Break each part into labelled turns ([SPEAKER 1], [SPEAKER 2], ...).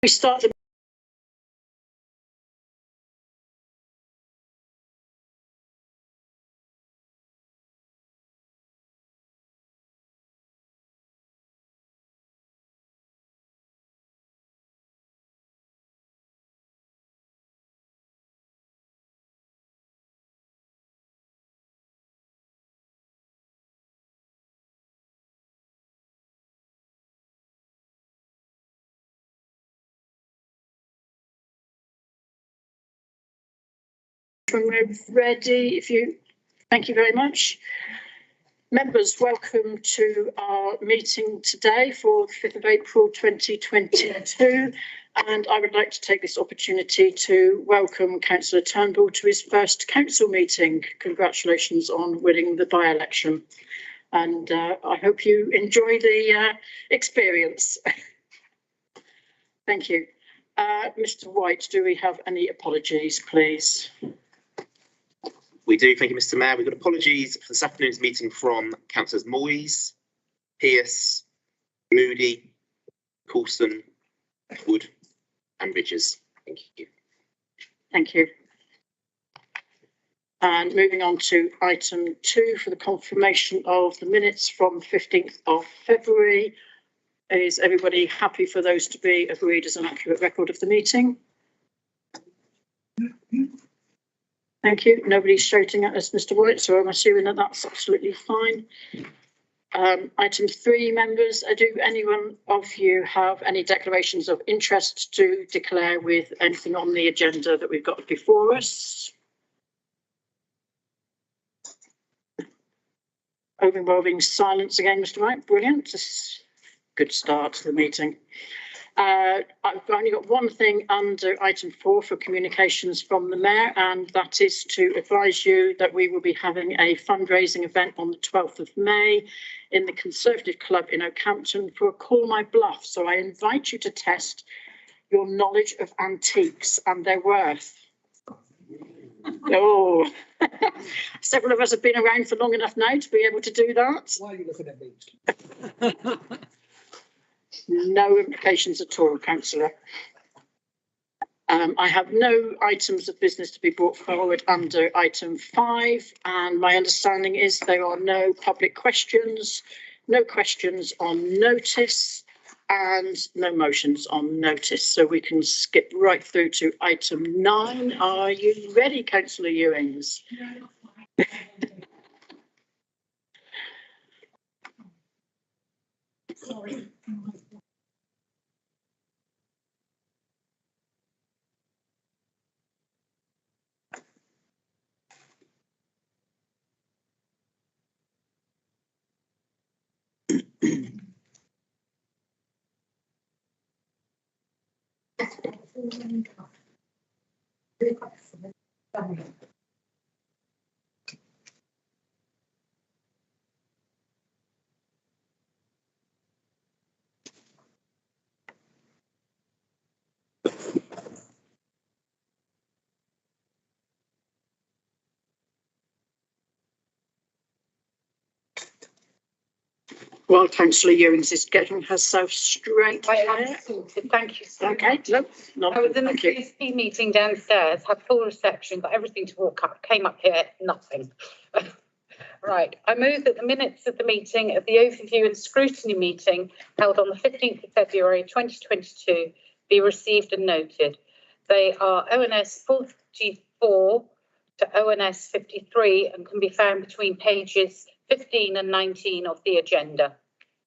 [SPEAKER 1] We start the ready. Thank you very much. Members, welcome to our meeting today for the 5th of April 2022. And I would like to take this opportunity to welcome Councillor Turnbull to his first council meeting. Congratulations on winning the by-election. And I hope you enjoy the experience. Thank you. Mr. White, do we have any apologies, please?
[SPEAKER 2] We do, thank you, Mr. Mayor. We've got apologies for this afternoon's meeting from Councillors Moyes, Pearce, Moody, Coulson, Wood and Ridges. Thank you.
[SPEAKER 1] Thank you. And moving on to item 2 for the confirmation of the minutes from 15th of February. Is everybody happy for those to be agreed as an accurate record of the meeting? Thank you. Nobody's shouting at us, Mr. White, so I'm assuming that that's absolutely fine. Item 3, members, do anyone of you have any declarations of interest to declare with anything on the agenda that we've got before us? Involving silence again, Mr. White. Brilliant. Good start to the meeting. I've only got one thing under item 4 for communications from the Mayor, and that is to advise you that we will be having a fundraising event on the 12th of May in the Conservative Club in Oakhampton for a Call My Bluff. So I invite you to test your knowledge of antiques and their worth. Oh, several of us have been around for long enough now to be able to do that.
[SPEAKER 3] Why are you looking at me?
[SPEAKER 1] No implications at all, Councillor. I have no items of business to be brought forward under item 5, and my understanding is there are no public questions, no questions on notice, and no motions on notice. So we can skip right through to item 9. Are you ready, Councillor Ewings?
[SPEAKER 3] Sorry.
[SPEAKER 1] While Councillor Ewings is getting herself straight.
[SPEAKER 4] Thank you.
[SPEAKER 1] Okay, no,
[SPEAKER 4] I was in the CSP meeting downstairs, had full reception, got everything to walk up, came up here, nothing. Right, I move that the minutes of the meeting of the overview and scrutiny meeting held on the 15th of February 2022 be received and noted. They are ONS 44 to ONS 53 and can be found between pages 15 and 19 of the agenda.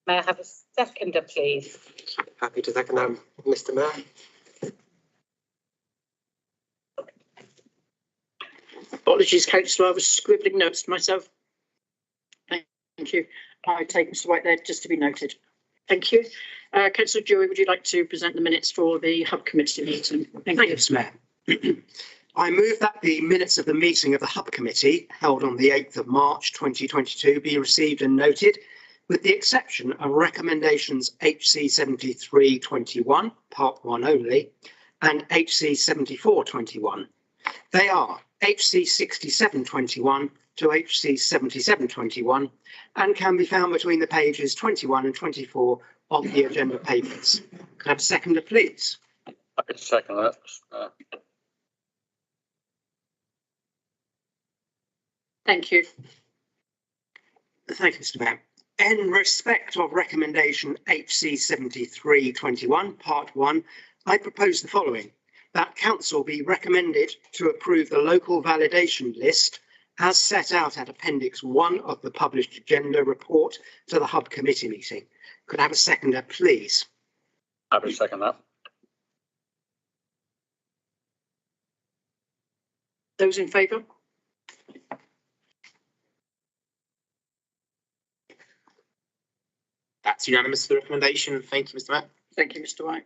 [SPEAKER 4] May I have a seconder, please?
[SPEAKER 5] Happy to second that, Mr. Mayor.
[SPEAKER 1] Apologies, Councillor, I was scribbling notes to myself. Thank you. I take Mr. White there just to be noted. Thank you. Councillor Dewey, would you like to present the minutes for the Hub Committee meeting?
[SPEAKER 6] Thank you, Mr. Mayor. I move that the minutes of the meeting of the Hub Committee held on the 8th of March 2022 be received and noted, with the exception of recommendations HC 7321, Part 1 only, and HC 7421. They are HC 6721 to HC 7721 and can be found between the pages 21 and 24 of the agenda papers. Could I have a seconder, please?
[SPEAKER 7] I could second that.
[SPEAKER 1] Thank you.
[SPEAKER 6] Thank you, Mr. Mayor. In respect of recommendation HC 7321, Part 1, I propose the following: that Council be recommended to approve the local validation list as set out at Appendix 1 of the published agenda report to the Hub Committee meeting. Could I have a seconder, please?
[SPEAKER 7] I would second that.
[SPEAKER 1] Those in favour?
[SPEAKER 2] That's unanimous for the recommendation. Thank you, Mr. Mayor.
[SPEAKER 1] Thank you, Mr. White.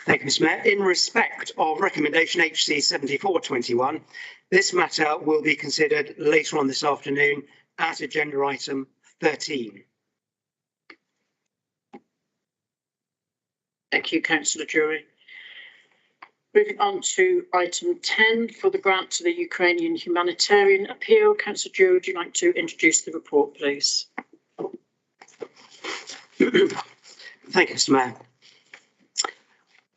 [SPEAKER 6] Thank you, Mr. Mayor. In respect of recommendation HC 7421, this matter will be considered later on this afternoon at agenda item 13.
[SPEAKER 1] Thank you, Councillor Dewey. Moving on to item 10 for the grant to the Ukrainian Humanitarian appeal. Councillor Dewey, would you like to introduce the report, please?
[SPEAKER 6] Thank you, Mr. Mayor.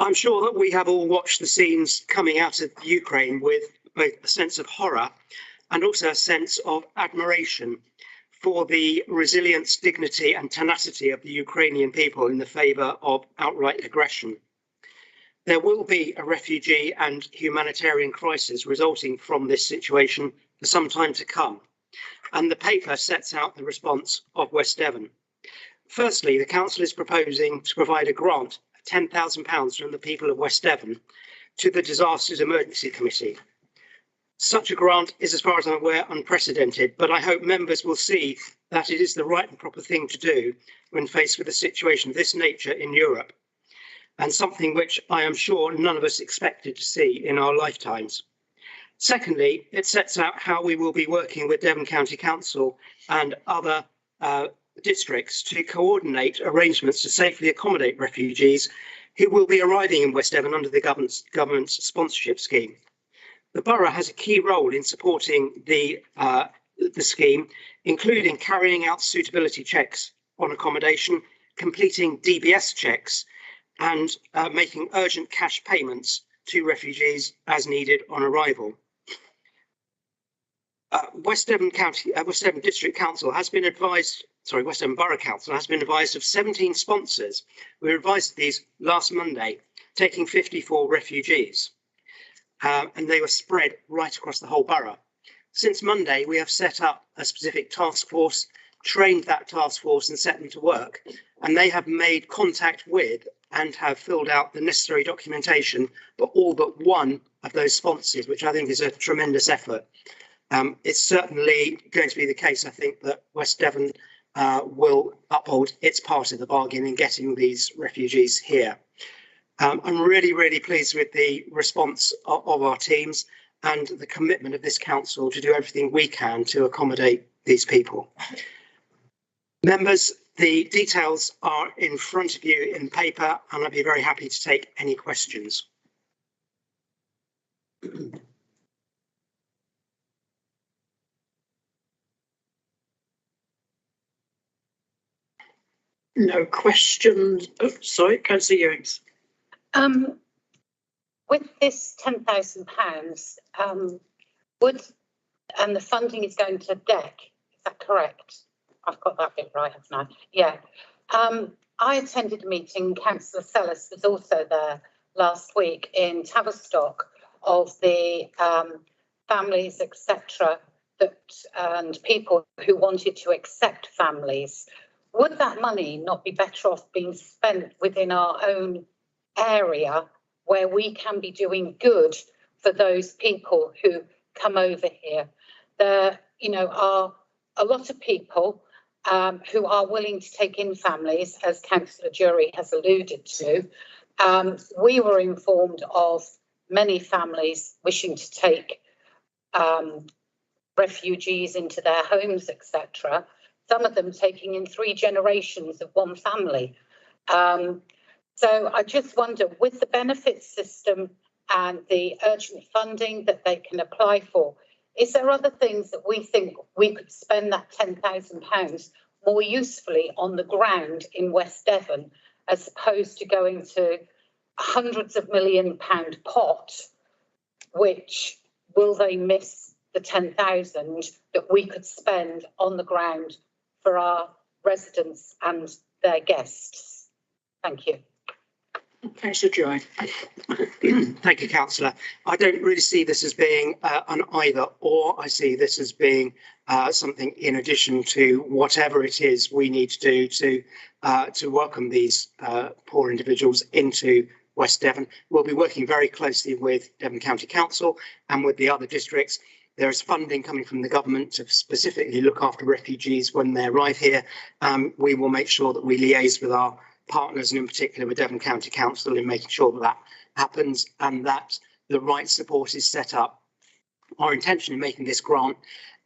[SPEAKER 6] I'm sure that we have all watched the scenes coming out of Ukraine with both a sense of horror and also a sense of admiration for the resilience, dignity and tenacity of the Ukrainian people in the favour of outright aggression. There will be a refugee and humanitarian crisis resulting from this situation for some time to come, and the paper sets out the response of West Devon. Firstly, the Council is proposing to provide a grant of £10,000 from the people of West Devon to the Disasters Emergency Committee. Such a grant is, as far as I'm aware, unprecedented, but I hope members will see that it is the right and proper thing to do when faced with a situation of this nature in Europe, and something which I am sure none of us expected to see in our lifetimes. Secondly, it sets out how we will be working with Devon County Council and other districts to coordinate arrangements to safely accommodate refugees who will be arriving in West Devon under the government's sponsorship scheme. The borough has a key role in supporting the scheme, including carrying out suitability checks on accommodation, completing DBS checks, and making urgent cash payments to refugees as needed on arrival. West Devon District Council has been advised, West Devon Borough Council has been advised of 17 sponsors. We were advised of these last Monday, taking 54 refugees, and they were spread right across the whole borough. Since Monday, we have set up a specific task force, trained that task force and set them to work, and they have made contact with and have filled out the necessary documentation for all but one of those sponsors, which I think is a tremendous effort. It's certainly going to be the case, I think, that West Devon will uphold its part of the bargain in getting these refugees here. I'm really, really pleased with the response of our teams and the commitment of this council to do everything we can to accommodate these people. Members, the details are in front of you in paper, and I'd be very happy to take any questions.
[SPEAKER 1] No questions. Oh, sorry, Councillor Ewings.
[SPEAKER 4] With this £10,000, and the funding is going to DEC, is that correct? I've got that bit right, haven't I? Yeah. I attended a meeting, Councillor Sellis was also there last week in Tavistock, of the families, etc., and people who wanted to accept families. Would that money not be better off being spent within our own area, where we can be doing good for those people who come over here? There, are a lot of people who are willing to take in families, as Councillor Jury has alluded to. We were informed of many families wishing to take refugees into their homes, etc. Some of them taking in 3 generations of one family. So I just wonder, with the benefits system and the urgent funding that they can apply for, is there other things that we think we could spend that £10,000 more usefully on the ground in West Devon, as opposed to going to hundreds of £1 million pot, which will they miss the 10,000 that we could spend on the ground for our residents and their guests? Thank you.
[SPEAKER 1] Councillor Joy.
[SPEAKER 6] Thank you, Councillor. I don't really see this as being an either or. I see this as being something in addition to whatever it is we need to do to welcome these poor individuals into West Devon. We'll be working very closely with Devon County Council and with the other districts. There is funding coming from the government to specifically look after refugees when they arrive here. We will make sure that we liaise with our partners, and in particular with Devon County Council, in making sure that that happens and that the right support is set up. Our intention in making this grant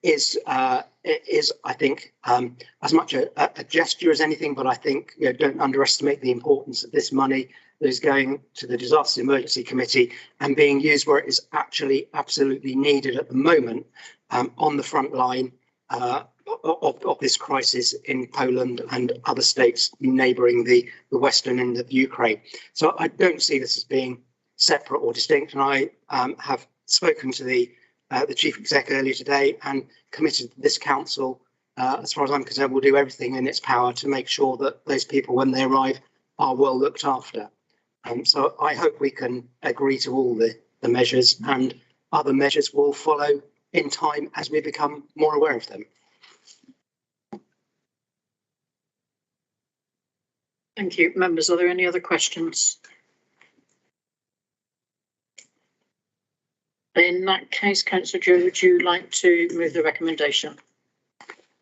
[SPEAKER 6] is I think, as much a gesture as anything, but I think, you know, don't underestimate the importance of this money that is going to the Disaster Emergency Committee and being used where it is actually absolutely needed at the moment, on the front line of this crisis in Poland and other states neighbouring the western end of Ukraine. So I don't see this as being separate or distinct, and I have spoken to the Chief Exec earlier today and committed this council, as far as I'm concerned, will do everything in its power to make sure that those people, when they arrive, are well looked after. So I hope we can agree to all the measures, and other measures will follow in time as we become more aware of them.
[SPEAKER 1] Thank you. Members, are there any other questions? In that case, Councillor Joe, would you like to move the recommendation?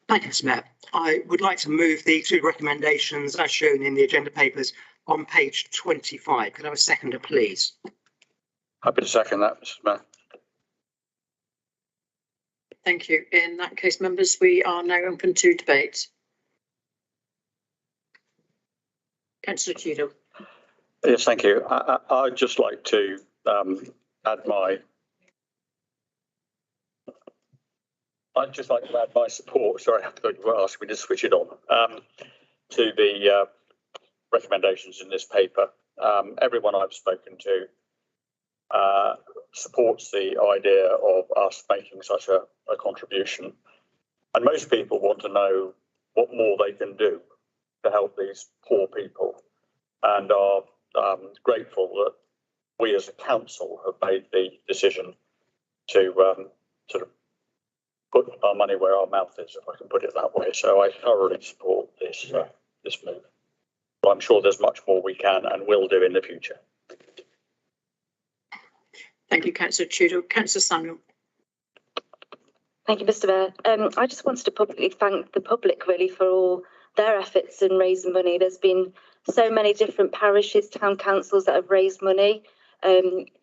[SPEAKER 6] Thank you, Mr. Mayor. I would like to move the 2 recommendations as shown in the agenda papers on page 25. Could I have a seconder, please?
[SPEAKER 7] Happy to second that, Mr. Mayor.
[SPEAKER 1] Thank you. In that case, members, we are now open to debate. Councillor Tudor.
[SPEAKER 7] Yes, thank you. I'd just like to add my support. Sorry, I thought you were asking me to switch it on to the recommendations in this paper. Everyone I've spoken to supports the idea of us making such a contribution, and most people want to know what more they can do to help these poor people, and are grateful that we as a council have made the decision to sort of put our money where our mouth is, if I can put it that way. So I thoroughly support this this move. But I'm sure there's much more we can and will do in the future.
[SPEAKER 1] Thank you, Councillor Tudor. Councillor Samuel.
[SPEAKER 8] Thank you, Mr. Mayor. I just wanted to publicly thank the public really for all their efforts in raising money. There's been so many different parishes, town councils that have raised money,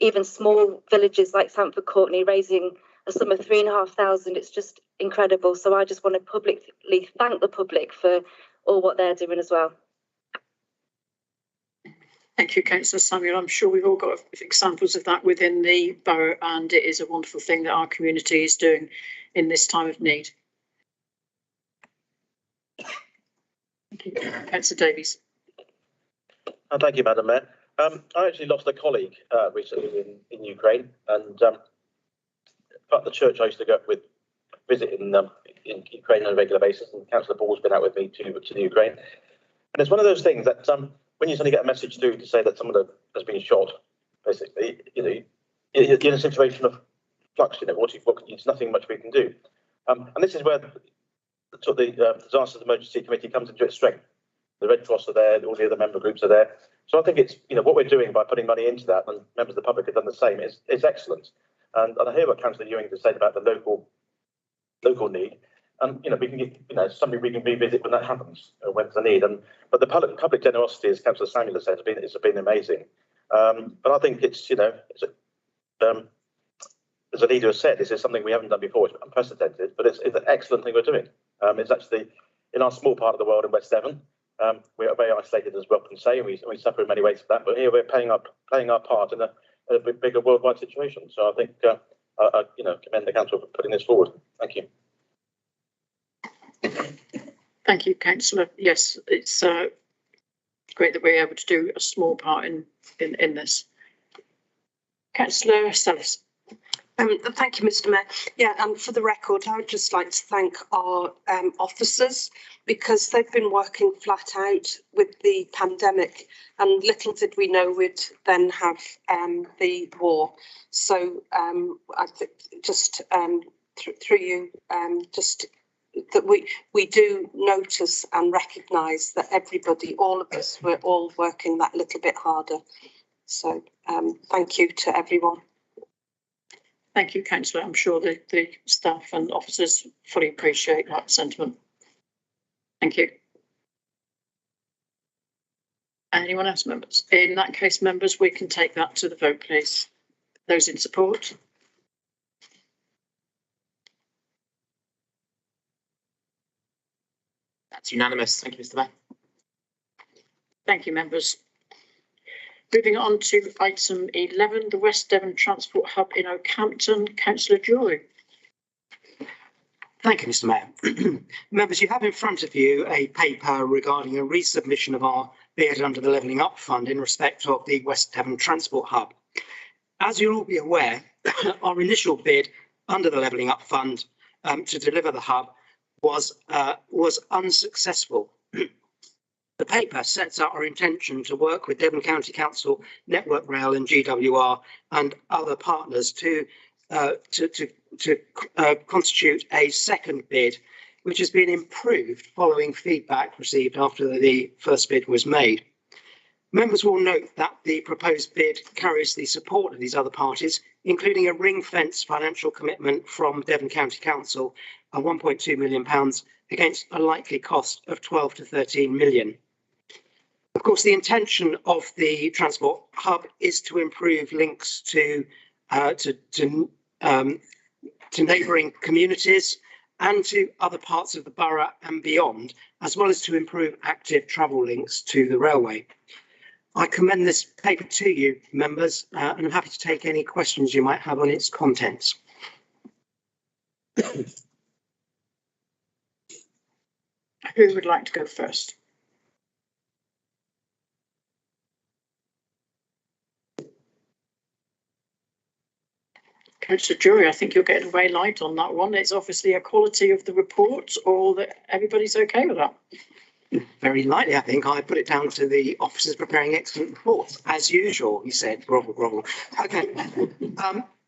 [SPEAKER 8] even small villages like Sanford Courtney raising a sum of £3,500. It's just incredible. So I just want to publicly thank the public for all what they're doing as well.
[SPEAKER 1] Thank you, Councillor Samuel. I'm sure we've all got examples of that within the borough, and it is a wonderful thing that our community is doing in this time of need. Thank you. Councillor Davies.
[SPEAKER 9] Thank you, Madam Mayor. I actually lost a colleague recently in Ukraine, and at the church I used to go with, visit in Ukraine on a regular basis, and Councillor Ball's been out with me to the Ukraine. And it's one of those things that when you suddenly get a message through to say that someone has been shot, basically, you're in a situation of flux. There's nothing much we can do. And this is where the Disaster Emergency Committee comes into its strength. The Red Cross are there, all the other member groups are there. So I think it's, what we're doing by putting money into that, and members of the public have done the same, is excellent. And I hear what Councillor Ewing has said about the local need. And we can get something we can revisit when that happens, when there's a need. But the public generosity, as Councillor Samuel said, has been amazing. But I think it's as a leader has said, this is something we haven't done before. It's unprecedented, but it's an excellent thing we're doing. It's actually in our small part of the world in West Devon. We are very isolated, as well can say, and we suffer in many ways for that. But here we're playing our part in a bigger worldwide situation. So I think I commend the council for putting this forward. Thank you.
[SPEAKER 1] Thank you, Councillor. Yes, it's great that we're able to do a small part in this. Councillor Sellis.
[SPEAKER 10] Thank you, Mr. Mayor. Yeah, and for the record, I would just like to thank our officers, because they've been working flat out with the pandemic, and little did we know we'd then have the war. So I think just through you, just that we do notice and recognise that everybody, all of us, we're all working that little bit harder. So thank you to everyone.
[SPEAKER 1] Thank you, Councillor. I'm sure the staff and officers fully appreciate that sentiment. Thank you. Anyone else, members? In that case, members, we can take that to the vote, please. Those in support?
[SPEAKER 2] That's unanimous. Thank you, Mr. Mayor.
[SPEAKER 1] Thank you, members. Moving on to item 11, the West Devon Transport Hub in Oakhampton. Councillor Joy.
[SPEAKER 6] Thank you, Mr. Mayor. Members, you have in front of you a paper regarding a resubmission of our bid under the Levelling Up Fund in respect of the West Devon Transport Hub. As you'll all be aware, our initial bid under the Levelling Up Fund to deliver the hub was unsuccessful. The paper sets out our intention to work with Devon County Council, Network Rail and GWR and other partners to constitute a second bid, which has been improved following feedback received after the first bid was made. Members will note that the proposed bid carries the support of these other parties, including a ring-fence financial commitment from Devon County Council of £1.2 million against a likely cost of 12 to 13 million. Of course, the intention of the transport hub is to improve links to neighbouring communities and to other parts of the borough and beyond, as well as to improve active travel links to the railway. I commend this paper to you, members, and I'm happy to take any questions you might have on its contents.
[SPEAKER 1] Who would like to go first? Councillor Jury, I think you're getting away light on that one. It's obviously a quality of the report, or that everybody's okay with that.
[SPEAKER 6] Very lightly, I think. I put it down to the officers preparing excellent reports, as usual, he said. Grovel, grovel. Okay.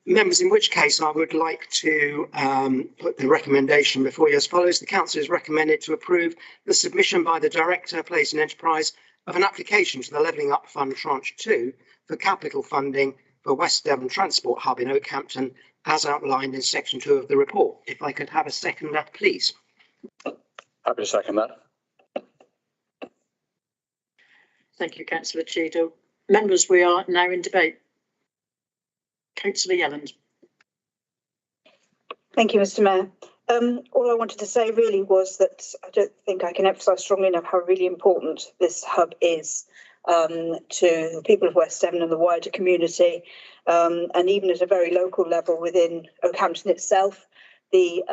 [SPEAKER 6] Members, in which case I would like to put the recommendation before you as follows. The Council is recommended to approve the submission by the Director, Place and Enterprise of an application to the Levelling Up Fund Tranche 2 for capital funding for West Devon Transport Hub in Oakhampton, as outlined in section 2 of the report. If I could have a seconder, please.
[SPEAKER 7] Happy to second that.
[SPEAKER 1] Thank you, Councillor Cheadle. Members, we are now in debate. Councillor Yelland.
[SPEAKER 11] Thank you, Mr. Mayor. All I wanted to say really was that I don't think I can emphasise strongly enough how really important this hub is to the people of West Devon and the wider community, and even at a very local level within Oakhampton itself. The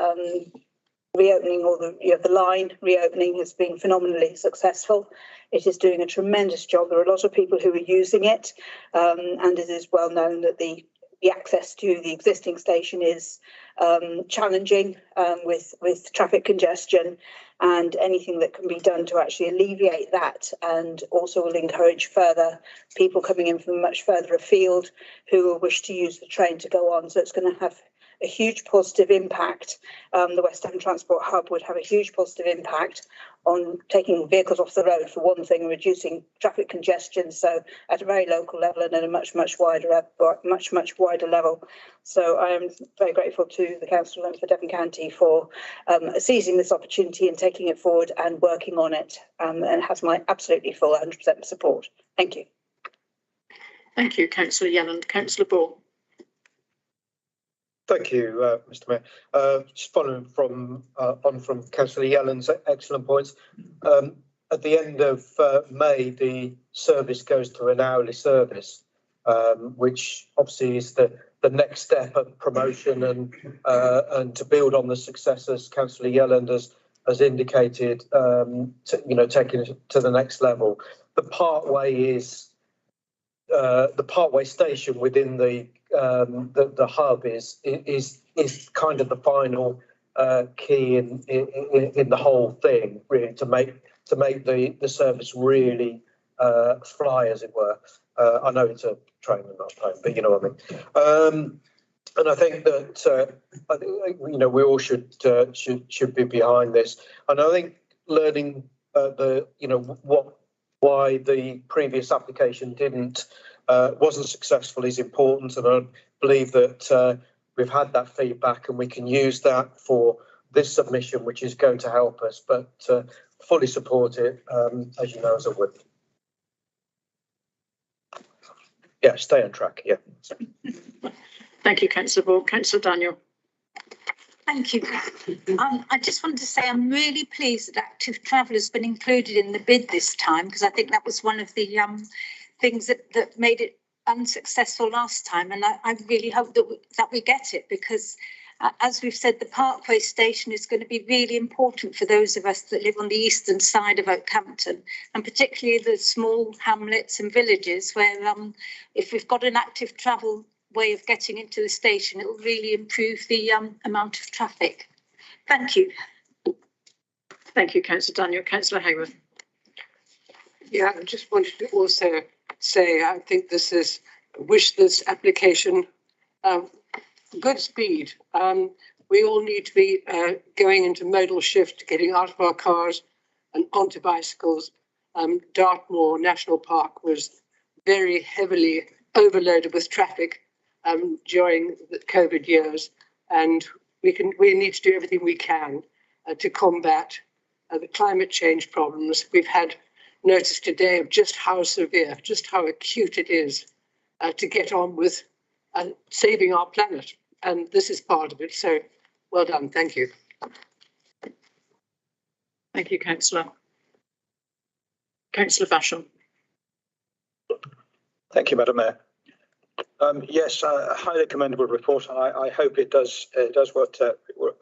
[SPEAKER 11] reopening, or the line reopening, has been phenomenally successful. It is doing a tremendous job. There are a lot of people who are using it, and it is well known that the access to the existing station is challenging with traffic congestion, and anything that can be done to actually alleviate that, and also will encourage further people coming in from much further afield who will wish to use the train to go on. So it's going to have a huge positive impact. The West Devon Transport Hub would have a huge positive impact on taking vehicles off the road for one thing, and reducing traffic congestion. So at a very local level and at a much wider level. So I am very grateful to the Council and for Devon County for seizing this opportunity and taking it forward and working on it, and has my absolutely full 100% support. Thank you.
[SPEAKER 1] Thank you, Councillor Yelland. Councillor Ball.
[SPEAKER 3] Thank you, Mr. Mayor. Just following from Councillor Yelland's excellent points. At the end of May, the service goes to an hourly service, which obviously is the next step of promotion and to build on the success, as Councillor Yelland has indicated, taking it to the next level. The Parkway station within the hub is kind of the final key in the whole thing, really, to make the service really fly, as it were. I know it's a train and not a plane, but you know what I mean. And I think that we all should be behind this. And I think learning why the previous application wasn't successful is important, and I believe that we've had that feedback and we can use that for this submission, which is going to help us, but fully support it, as you know, as I would. Yeah, stay on track, yeah.
[SPEAKER 1] Thank you, Councillor Ball. Councillor Daniel.
[SPEAKER 12] Thank you. I just wanted to say I'm really pleased that active travel has been included in the bid this time, because I think that was one of the things that made it unsuccessful last time, and I really hope that we get it, because as we've said, the Parkway station is going to be really important for those of us that live on the eastern side of Oakhampton, and particularly the small hamlets and villages where if we've got an active travel way of getting into the station, it will really improve the amount of traffic. Thank you.
[SPEAKER 1] Thank you, Councillor Daniel. Councillor Hayworth.
[SPEAKER 10] Yeah, I just wanted to also say I think wish this application good speed. We all need to be going into modal shift, getting out of our cars and onto bicycles. Dartmoor National Park was very heavily overloaded with traffic during the COVID years, and we need to do everything we can to combat the climate change problems. We've had notice today of just how severe, just how acute it is to get on with saving our planet, and this is part of it. So well done, thank you.
[SPEAKER 1] Thank you, Councillor. Councillor Basham.
[SPEAKER 7] Thank you, Madam Mayor. Yes, a highly commendable report. I hope it does what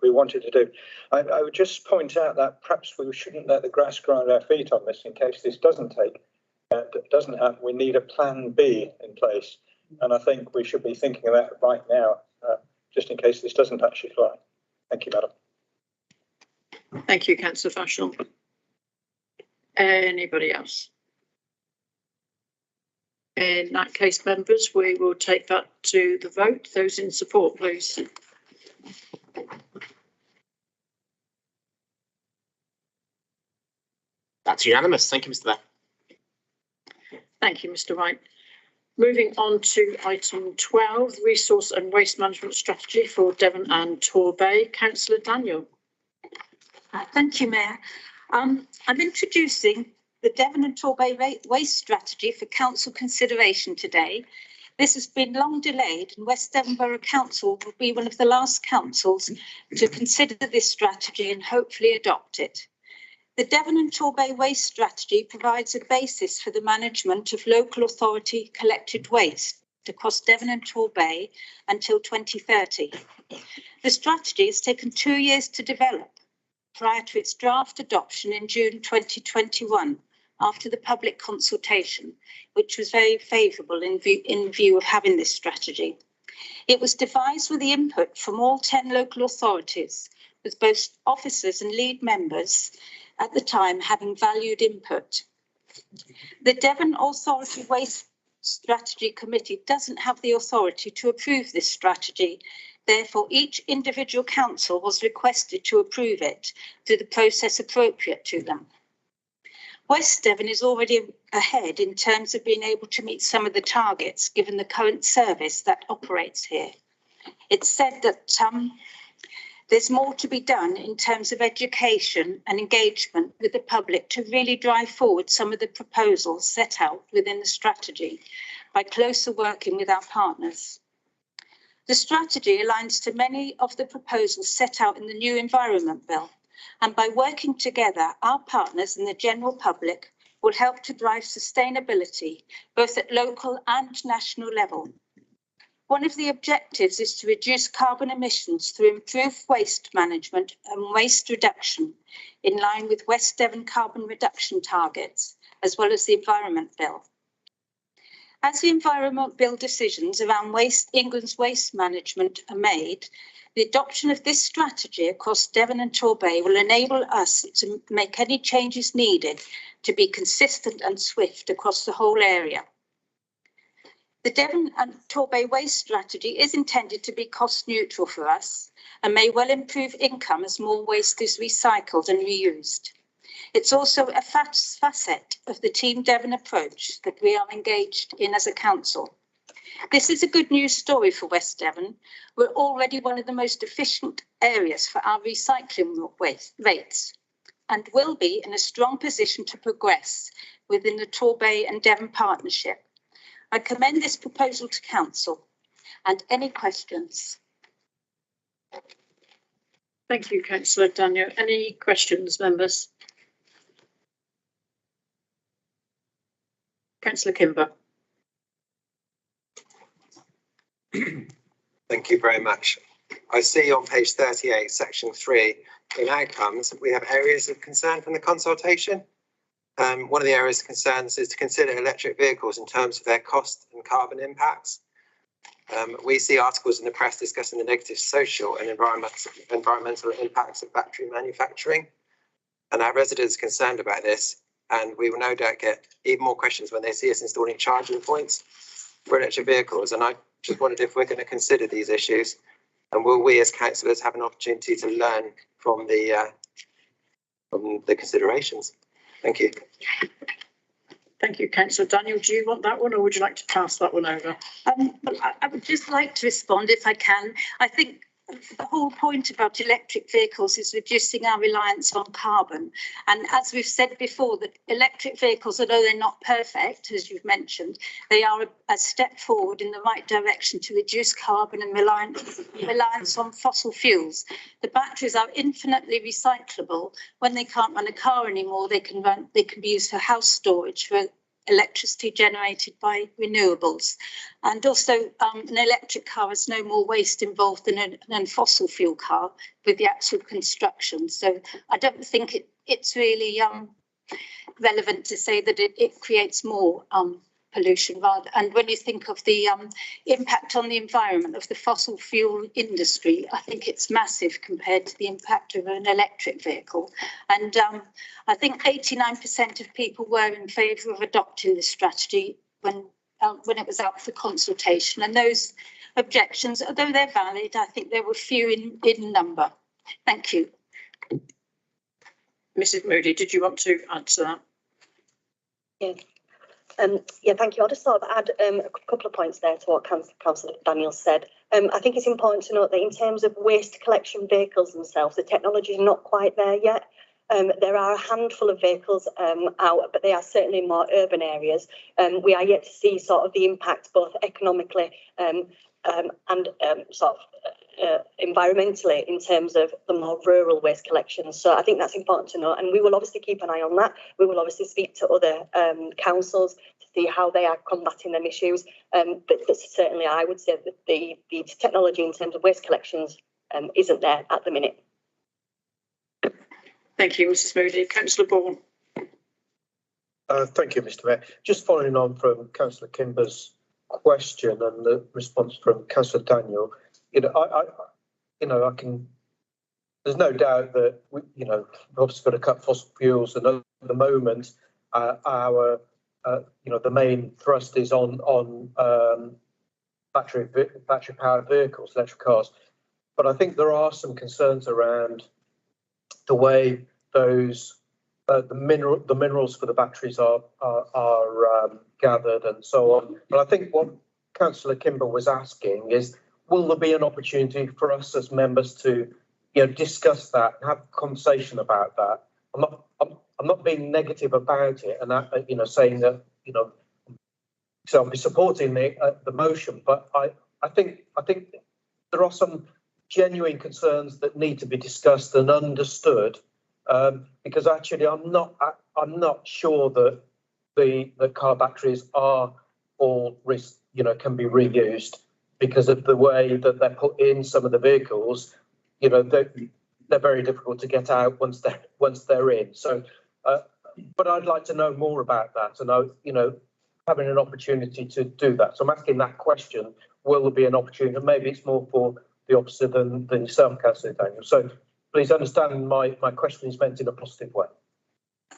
[SPEAKER 7] we wanted to do. I would just point out that perhaps we shouldn't let the grass grow under our feet on this in case this doesn't happen. We need a plan B in place, and I think we should be thinking of that right now, just in case this doesn't actually fly. Thank you, Madam.
[SPEAKER 1] Thank you, Councillor Basham. Anybody else? In that case, members, we will take that to the vote. Those in support, please.
[SPEAKER 2] That's unanimous. Thank you, Mr. Mayor.
[SPEAKER 1] Thank you, Mr. Wright. Moving on to item 12, Resource and Waste Management Strategy for Devon and Torbay. Councillor Daniel.
[SPEAKER 12] Thank you, Mayor. I'm introducing the Devon and Torbay Waste Strategy for Council consideration today. This has been long delayed, and West Devon Borough Council will be one of the last councils to consider this strategy and hopefully adopt it. The Devon and Torbay Waste Strategy provides a basis for the management of local authority collected waste across Devon and Torbay until 2030. The strategy has taken 2 years to develop prior to its draft adoption in June 2021. After the public consultation, which was very favourable in view of having this strategy. It was devised with the input from all 10 local authorities, with both officers and lead members at the time having valued input. The Devon Authority Waste Strategy Committee doesn't have the authority to approve this strategy. Therefore, each individual council was requested to approve it through the process appropriate to them. West Devon is already ahead in terms of being able to meet some of the targets given the current service that operates here. It's said that there's more to be done in terms of education and engagement with the public to really drive forward some of the proposals set out within the strategy by closer working with our partners. The strategy aligns to many of the proposals set out in the new Environment Bill, and by working together, our partners and the general public will help to drive sustainability both at local and national level. One of the objectives is to reduce carbon emissions through improved waste management and waste reduction in line with West Devon carbon reduction targets, as well as the Environment Bill. As the Environment Bill decisions around England's waste management are made, the adoption of this strategy across Devon and Torbay will enable us to make any changes needed to be consistent and swift across the whole area. The Devon and Torbay waste strategy is intended to be cost neutral for us and may well improve income as more waste is recycled and reused. It's also a facet of the Team Devon approach that we are engaged in as a council. This is a good news story for West Devon. We're already one of the most efficient areas for our recycling rates and will be in a strong position to progress within the Torbay and Devon partnership. I commend this proposal to council. And any questions?
[SPEAKER 1] Thank you, Councillor Daniel. Any questions, members? Councillor Kimber.
[SPEAKER 5] Thank you very much. I see on page 38, section 3, in outcomes, we have areas of concern from the consultation. One of the areas of concerns is to consider electric vehicles in terms of their cost and carbon impacts. We see articles in the press discussing the negative social and environmental impacts of battery manufacturing. And our residents are concerned about this, and we will no doubt get even more questions when they see us installing charging points for electric vehicles. And I just wondered if we're going to consider these issues, and will we as councillors have an opportunity to learn from the considerations? Thank you.
[SPEAKER 1] Thank you, Councillor Daniel. Do you want that one, or would you like to pass that one over?
[SPEAKER 12] Well, I would just like to respond if I can. I think the whole point about electric vehicles is reducing our reliance on carbon. And as we've said before, that electric vehicles, although they're not perfect, as you've mentioned, they are a step forward in the right direction to reduce carbon and reliance on fossil fuels. The batteries are infinitely recyclable. When they can't run a car anymore, they can be used for house storage, for electricity generated by renewables. And also an electric car has no more waste involved than a fossil fuel car with the actual construction. So I don't think it's really relevant to say that it creates more pollution rather. And when you think of the impact on the environment of the fossil fuel industry, I think it's massive compared to the impact of an electric vehicle. And I think 89% of people were in favour of adopting this strategy when it was out for consultation. And those objections, although they're valid, I think there were few in number. Thank you.
[SPEAKER 1] Mrs. Moody, did you want to answer that?
[SPEAKER 8] Yeah. Yeah, thank you. I'll just sort of add a couple of points there to what Councillor Daniel said. I think it's important to note that in terms of waste collection vehicles themselves, the technology is not quite there yet. There are a handful of vehicles out, but they are certainly in more urban areas. We are yet to see sort of the impact both economically and sort of environmentally in terms of the more rural waste collections. So I think that's important to note, and we will obviously keep an eye on that. We will obviously speak to other councils to see how they are combating them issues. But certainly I would say that the technology in terms of waste collections isn't there at the minute.
[SPEAKER 1] Thank you, Mrs. Moody. Councillor Bourne.
[SPEAKER 3] Thank you, Mr. Mayor. Just following on from Councillor Kimber's question and the response from Councillor Daniel, there's no doubt that we've obviously got to cut fossil fuels, and at the moment our the main thrust is on battery powered vehicles, electric cars. But I think there are some concerns around the way those the minerals for the batteries are gathered and so on. But I think what Councillor Kimber was asking is, will there be an opportunity for us as members to, discuss that and have a conversation about that? I'm not being negative about it, and saying that, so I'll be supporting the motion, but I think there are some genuine concerns that need to be discussed and understood, because actually I'm not sure that the car batteries are all can be reused, because of the way that they're put in some of the vehicles. They're very difficult to get out once they're in. So, but I'd like to know more about that, and having an opportunity to do that. So I'm asking that question: will there be an opportunity? And maybe it's more for the officer than yourself, Councillor Daniel. So please understand my question is meant in a positive way.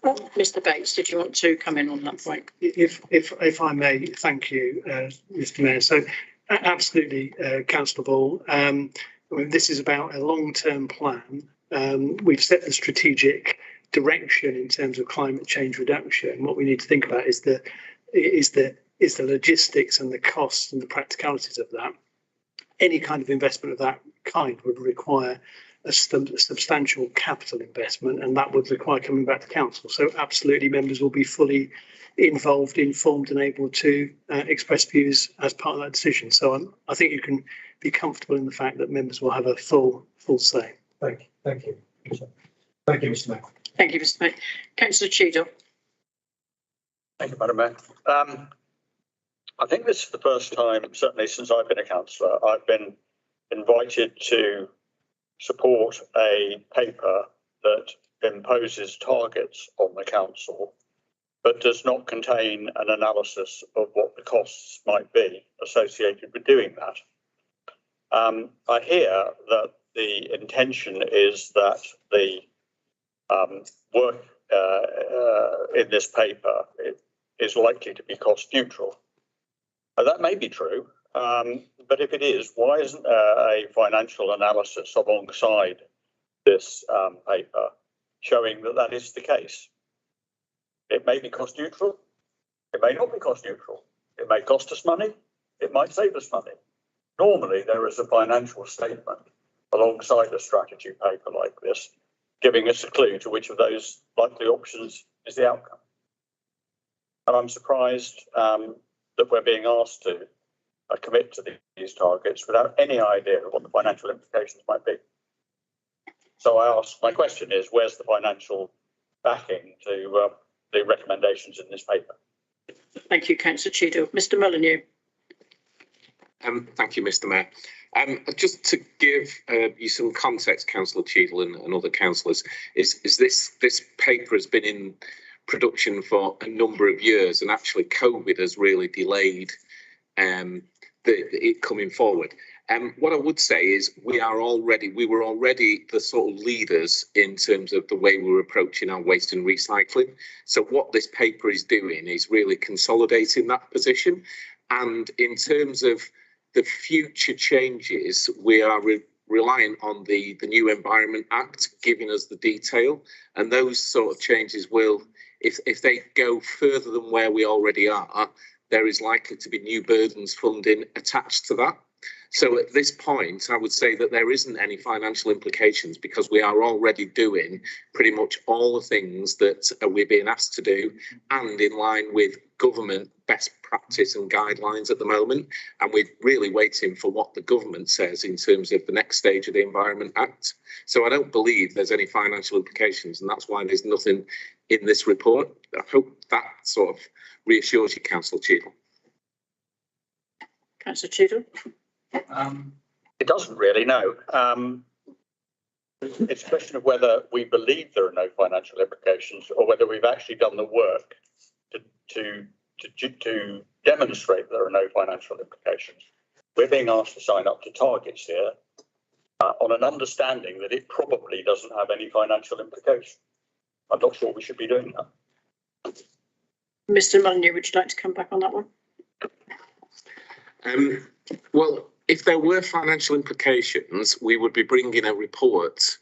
[SPEAKER 1] Mr. Bates, did you want to come in on that point?
[SPEAKER 6] If I may, thank you, Mr. Mayor. So absolutely, Councillor Ball. This is about a long-term plan. We've set the strategic direction in terms of climate change reduction. What we need to think about is the logistics and the costs and the practicalities of that. Any kind of investment of that kind would require a substantial capital investment, and that would require coming back to council. So absolutely, members will be fully involved, informed and able to express views as part of that decision. So I think you can be comfortable in the fact that members will have a full say.
[SPEAKER 3] Thank you. Thank you, Mr. Mayor.
[SPEAKER 1] Thank you, Mr. Mayor. Councillor Cheadle.
[SPEAKER 7] Thank you, Madam Mayor. I think this is the first time, certainly since I've been a councillor, I've been invited to support a paper that imposes targets on the council, but does not contain an analysis of what the costs might be associated with doing that. I hear that the intention is that the work in this paper is likely to be cost neutral. That may be true, but if it is, why isn't there a financial analysis alongside this paper showing that that is the case? It may be cost neutral, it may not be cost neutral, it may cost us money, it might save us money. Normally there is a financial statement alongside a strategy paper like this, giving us a clue to which of those likely options is the outcome. And I'm surprised that we're being asked to commit to these targets without any idea of what the financial implications might be. So my question is, where's the financial backing to the recommendations in this paper?
[SPEAKER 1] Thank you, Councillor Cheadle. Mr. Molyneux.
[SPEAKER 13] Thank you, Mr. Mayor. Just to give you some context, Councillor Cheadle and other councillors, is this paper has been in production for a number of years, and actually COVID has really delayed it coming forward. What I would say is we were already the sort of leaders in terms of the way we were approaching our waste and recycling. So what this paper is doing is really consolidating that position. And in terms of the future changes, we are reliant on the new Environment Act giving us the detail, and those sort of changes will, if they go further than where we already are, there is likely to be new burdens funding attached to that. So at this point, I would say that there isn't any financial implications, because we are already doing pretty much all the things that we're being asked to do, and in line with government best practice and guidelines at the moment. And we're really waiting for what the government says in terms of the next stage of the Environment Act. So I don't believe there's any financial implications, and that's why there's nothing in this report. I hope that sort of reassures you, Councillor Cheadle.
[SPEAKER 1] Councillor Cheadle.
[SPEAKER 7] It doesn't really, no. It's a question of whether we believe there are no financial implications, or whether we've actually done the work to demonstrate there are no financial implications. We're being asked to sign up to targets here on an understanding that it probably doesn't have any financial implication. I'm not sure we should be doing that.
[SPEAKER 1] Mr. Molyneux, would you like to come back on that one?
[SPEAKER 13] Well, if there were financial implications, we would be bringing a report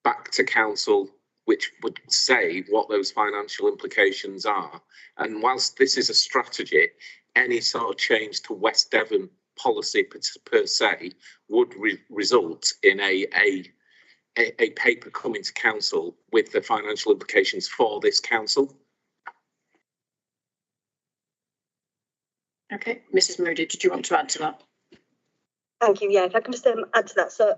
[SPEAKER 13] back to council which would say what those financial implications are. And whilst this is a strategy, any sort of change to West Devon policy per se would result in a paper coming to council with the financial implications for this council.
[SPEAKER 1] Okay, Mrs. Moody, did you want to add to that?
[SPEAKER 8] Thank you. Yeah, if I can just add to that. So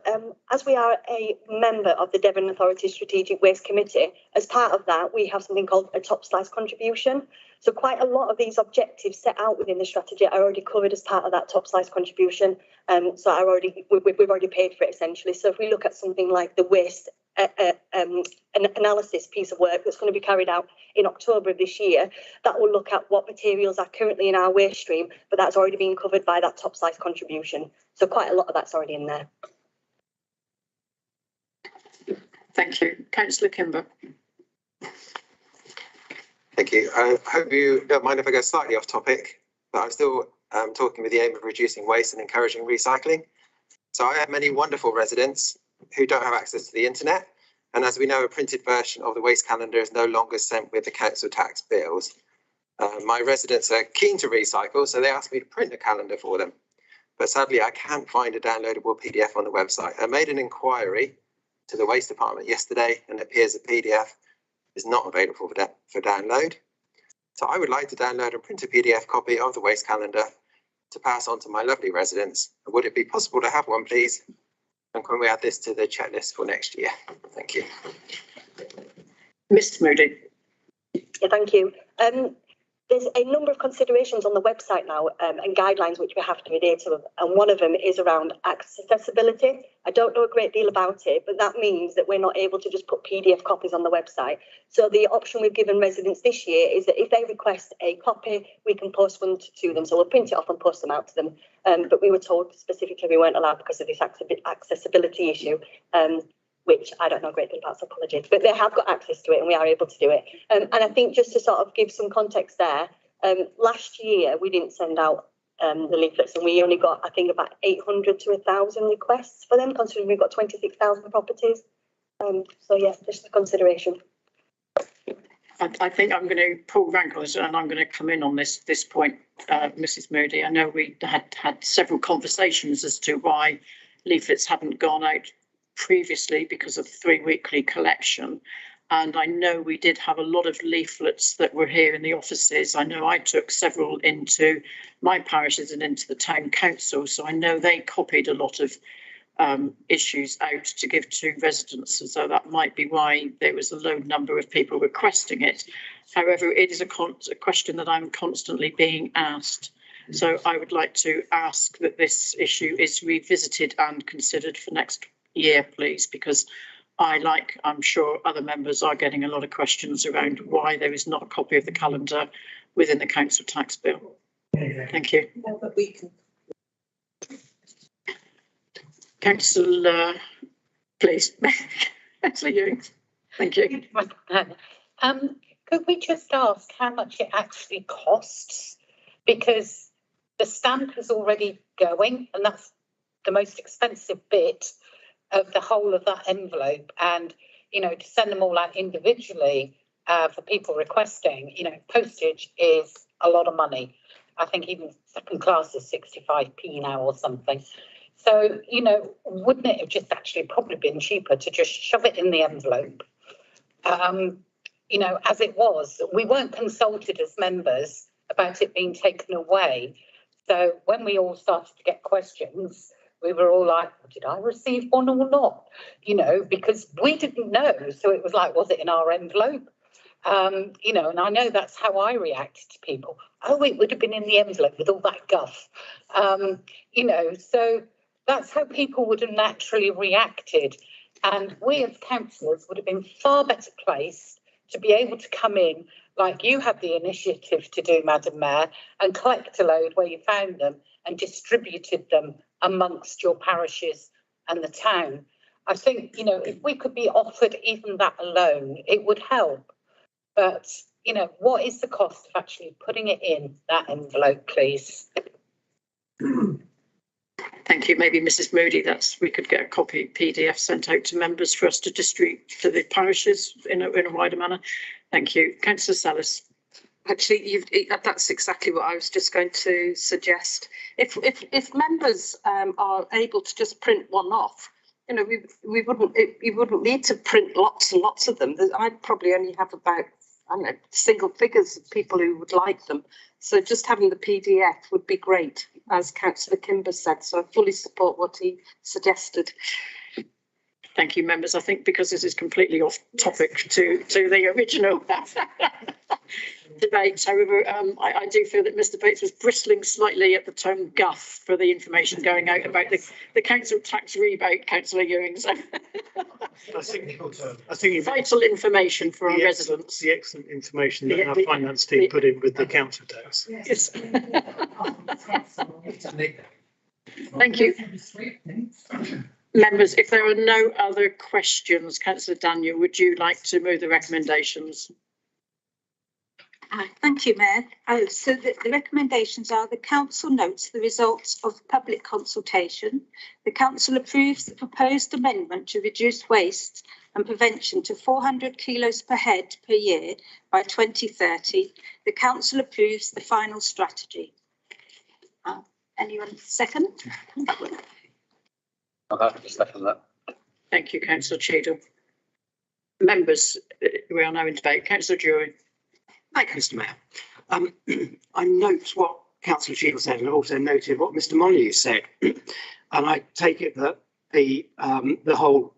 [SPEAKER 8] as we are a member of the Devon Authority Strategic Waste Committee, as part of that, we have something called a top slice contribution. So quite a lot of these objectives set out within the strategy are already covered as part of that top slice contribution. So we've already paid for it essentially. So if we look at something like the waste an analysis piece of work that's going to be carried out in October of this year, that will look at what materials are currently in our waste stream, but that's already been covered by that top slice contribution. So quite a lot of that's already in there.
[SPEAKER 1] Thank you. Councillor Kimber.
[SPEAKER 5] Thank you. I hope you don't mind if I go slightly off topic, but I'm still talking with the aim of reducing waste and encouraging recycling. So I have many wonderful residents who don't have access to the internet. And as we know, a printed version of the waste calendar is no longer sent with the council tax bills. My residents are keen to recycle, so they asked me to print a calendar for them. But sadly, I can't find a downloadable PDF on the website. I made an inquiry to the waste department yesterday, and it appears a PDF is not available for download. So I would like to download and print a PDF copy of the waste calendar to pass on to my lovely residents. Would it be possible to have one, please? And can we add this to the checklist for next year? Thank you.
[SPEAKER 1] Mr. Moody.
[SPEAKER 8] Yeah, thank you. There's a number of considerations on the website now and guidelines which we have to adhere to, and one of them is around accessibility. I don't know a great deal about it, but that means that we're not able to just put PDF copies on the website. So the option we've given residents this year is that if they request a copy, we can post one to them. So we'll print it off and post them out to them. But we were told specifically we weren't allowed because of this accessibility issue. Which I don't know a great deal about, so apologies, but they have got access to it and we are able to do it. And I think just to sort of give some context there, last year we didn't send out the leaflets and we only got, I think, about 800 to 1,000 requests for them, considering we've got 26,000 properties. So yeah, just a consideration.
[SPEAKER 1] I think I'm going to pull rank on this and I'm going to come in on this point, Mrs. Moody. I know we had several conversations as to why leaflets haven't gone out previously because of 3 weekly collection, and I know we did have a lot of leaflets that were here in the offices. I know I took several into my parishes and into the town council, so I know they copied a lot of issues out to give to residents, and so that might be why there was a low number of people requesting it. However, it is a question that I'm constantly being asked. So I would like to ask that this issue is revisited and considered for next year, please, because I'm sure other members are getting a lot of questions around why there is not a copy of the calendar within the council tax bill. Thank you.
[SPEAKER 10] No, but we can.
[SPEAKER 1] Councillor, please. Councillor Ewing. Thank you.
[SPEAKER 4] Could we just ask how much it actually costs? Because the stamp is already going, and that's the most expensive bit of the whole of that envelope. And, you know, to send them all out individually for people requesting, you know, postage is a lot of money. I think even second class is 65p now or something. So, you know, wouldn't it have just actually probably been cheaper to just shove it in the envelope? You know, as it was, we weren't consulted as members about it being taken away. So when we all started to get questions, we were all like, well, did I receive one or not? You know, because we didn't know. So it was like, was it in our envelope? You know, and I know that's how I reacted to people. Oh, it would have been in the envelope with all that guff. You know, so that's how people would have naturally reacted. And we as councillors would have been far better placed to be able to come in, like you had the initiative to do, Madam Mayor, and collect a load where you found them and distributed them amongst your parishes and the town. I think, you know, if we could be offered even that alone, it would help. But you know, what is the cost of actually putting it in that envelope, please?
[SPEAKER 1] Thank you. Maybe Mrs. Moody, we could get a copy PDF sent out to members for us to distribute to the parishes in a wider manner. Thank you. Councillor Salas.
[SPEAKER 10] Actually, that's exactly what I was just going to suggest. If members are able to just print one off, you know, you wouldn't need to print lots and lots of them. I'd probably only have about, I don't know, single figures of people who would like them. So just having the PDF would be great, as Councillor Kimber said. So I fully support what he suggested.
[SPEAKER 1] Thank you, members. I think because this is completely off topic to the original debate. However, I do feel that Mr. Bates was bristling slightly at the term guff for the information going out about the council tax rebate, Councillor Ewing. So
[SPEAKER 14] I think
[SPEAKER 1] vital information for our residents.
[SPEAKER 14] The excellent information that our finance team put in with the council tax.
[SPEAKER 1] Yes. Thank you. Members, if there are no other questions, Councillor Daniel, would you like to move the recommendations?
[SPEAKER 12] Thank you, Mayor. So the recommendations are: the council notes the results of public consultation. The council approves the proposed amendment to reduce waste and prevention to 400 kilos per head per year by 2030. The council approves the final strategy. Anyone second?
[SPEAKER 7] I'll have to second that.
[SPEAKER 1] Thank you, Councillor Cheadle. Members, we are now in debate. Councillor Drury.
[SPEAKER 6] Thank you, Mr. Mayor. I note what Councillor Cheadle said, and I also noted what Mr. Molyneux said. And I take it that the whole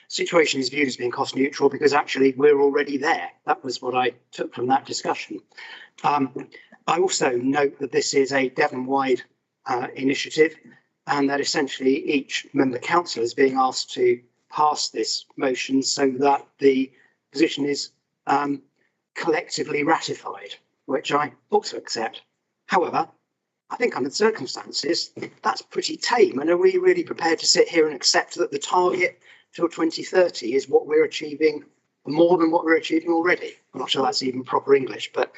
[SPEAKER 6] situation is viewed as being cost neutral because actually we're already there. That was what I took from that discussion. I also note that this is a Devon-wide initiative, and that essentially each member council is being asked to pass this motion so that the position is collectively ratified, which I also accept. However, I think under the circumstances, that's pretty tame. And are we really prepared to sit here and accept that the target till 2030 is what we're achieving, more than what we're achieving already? I'm not sure that's even proper English, but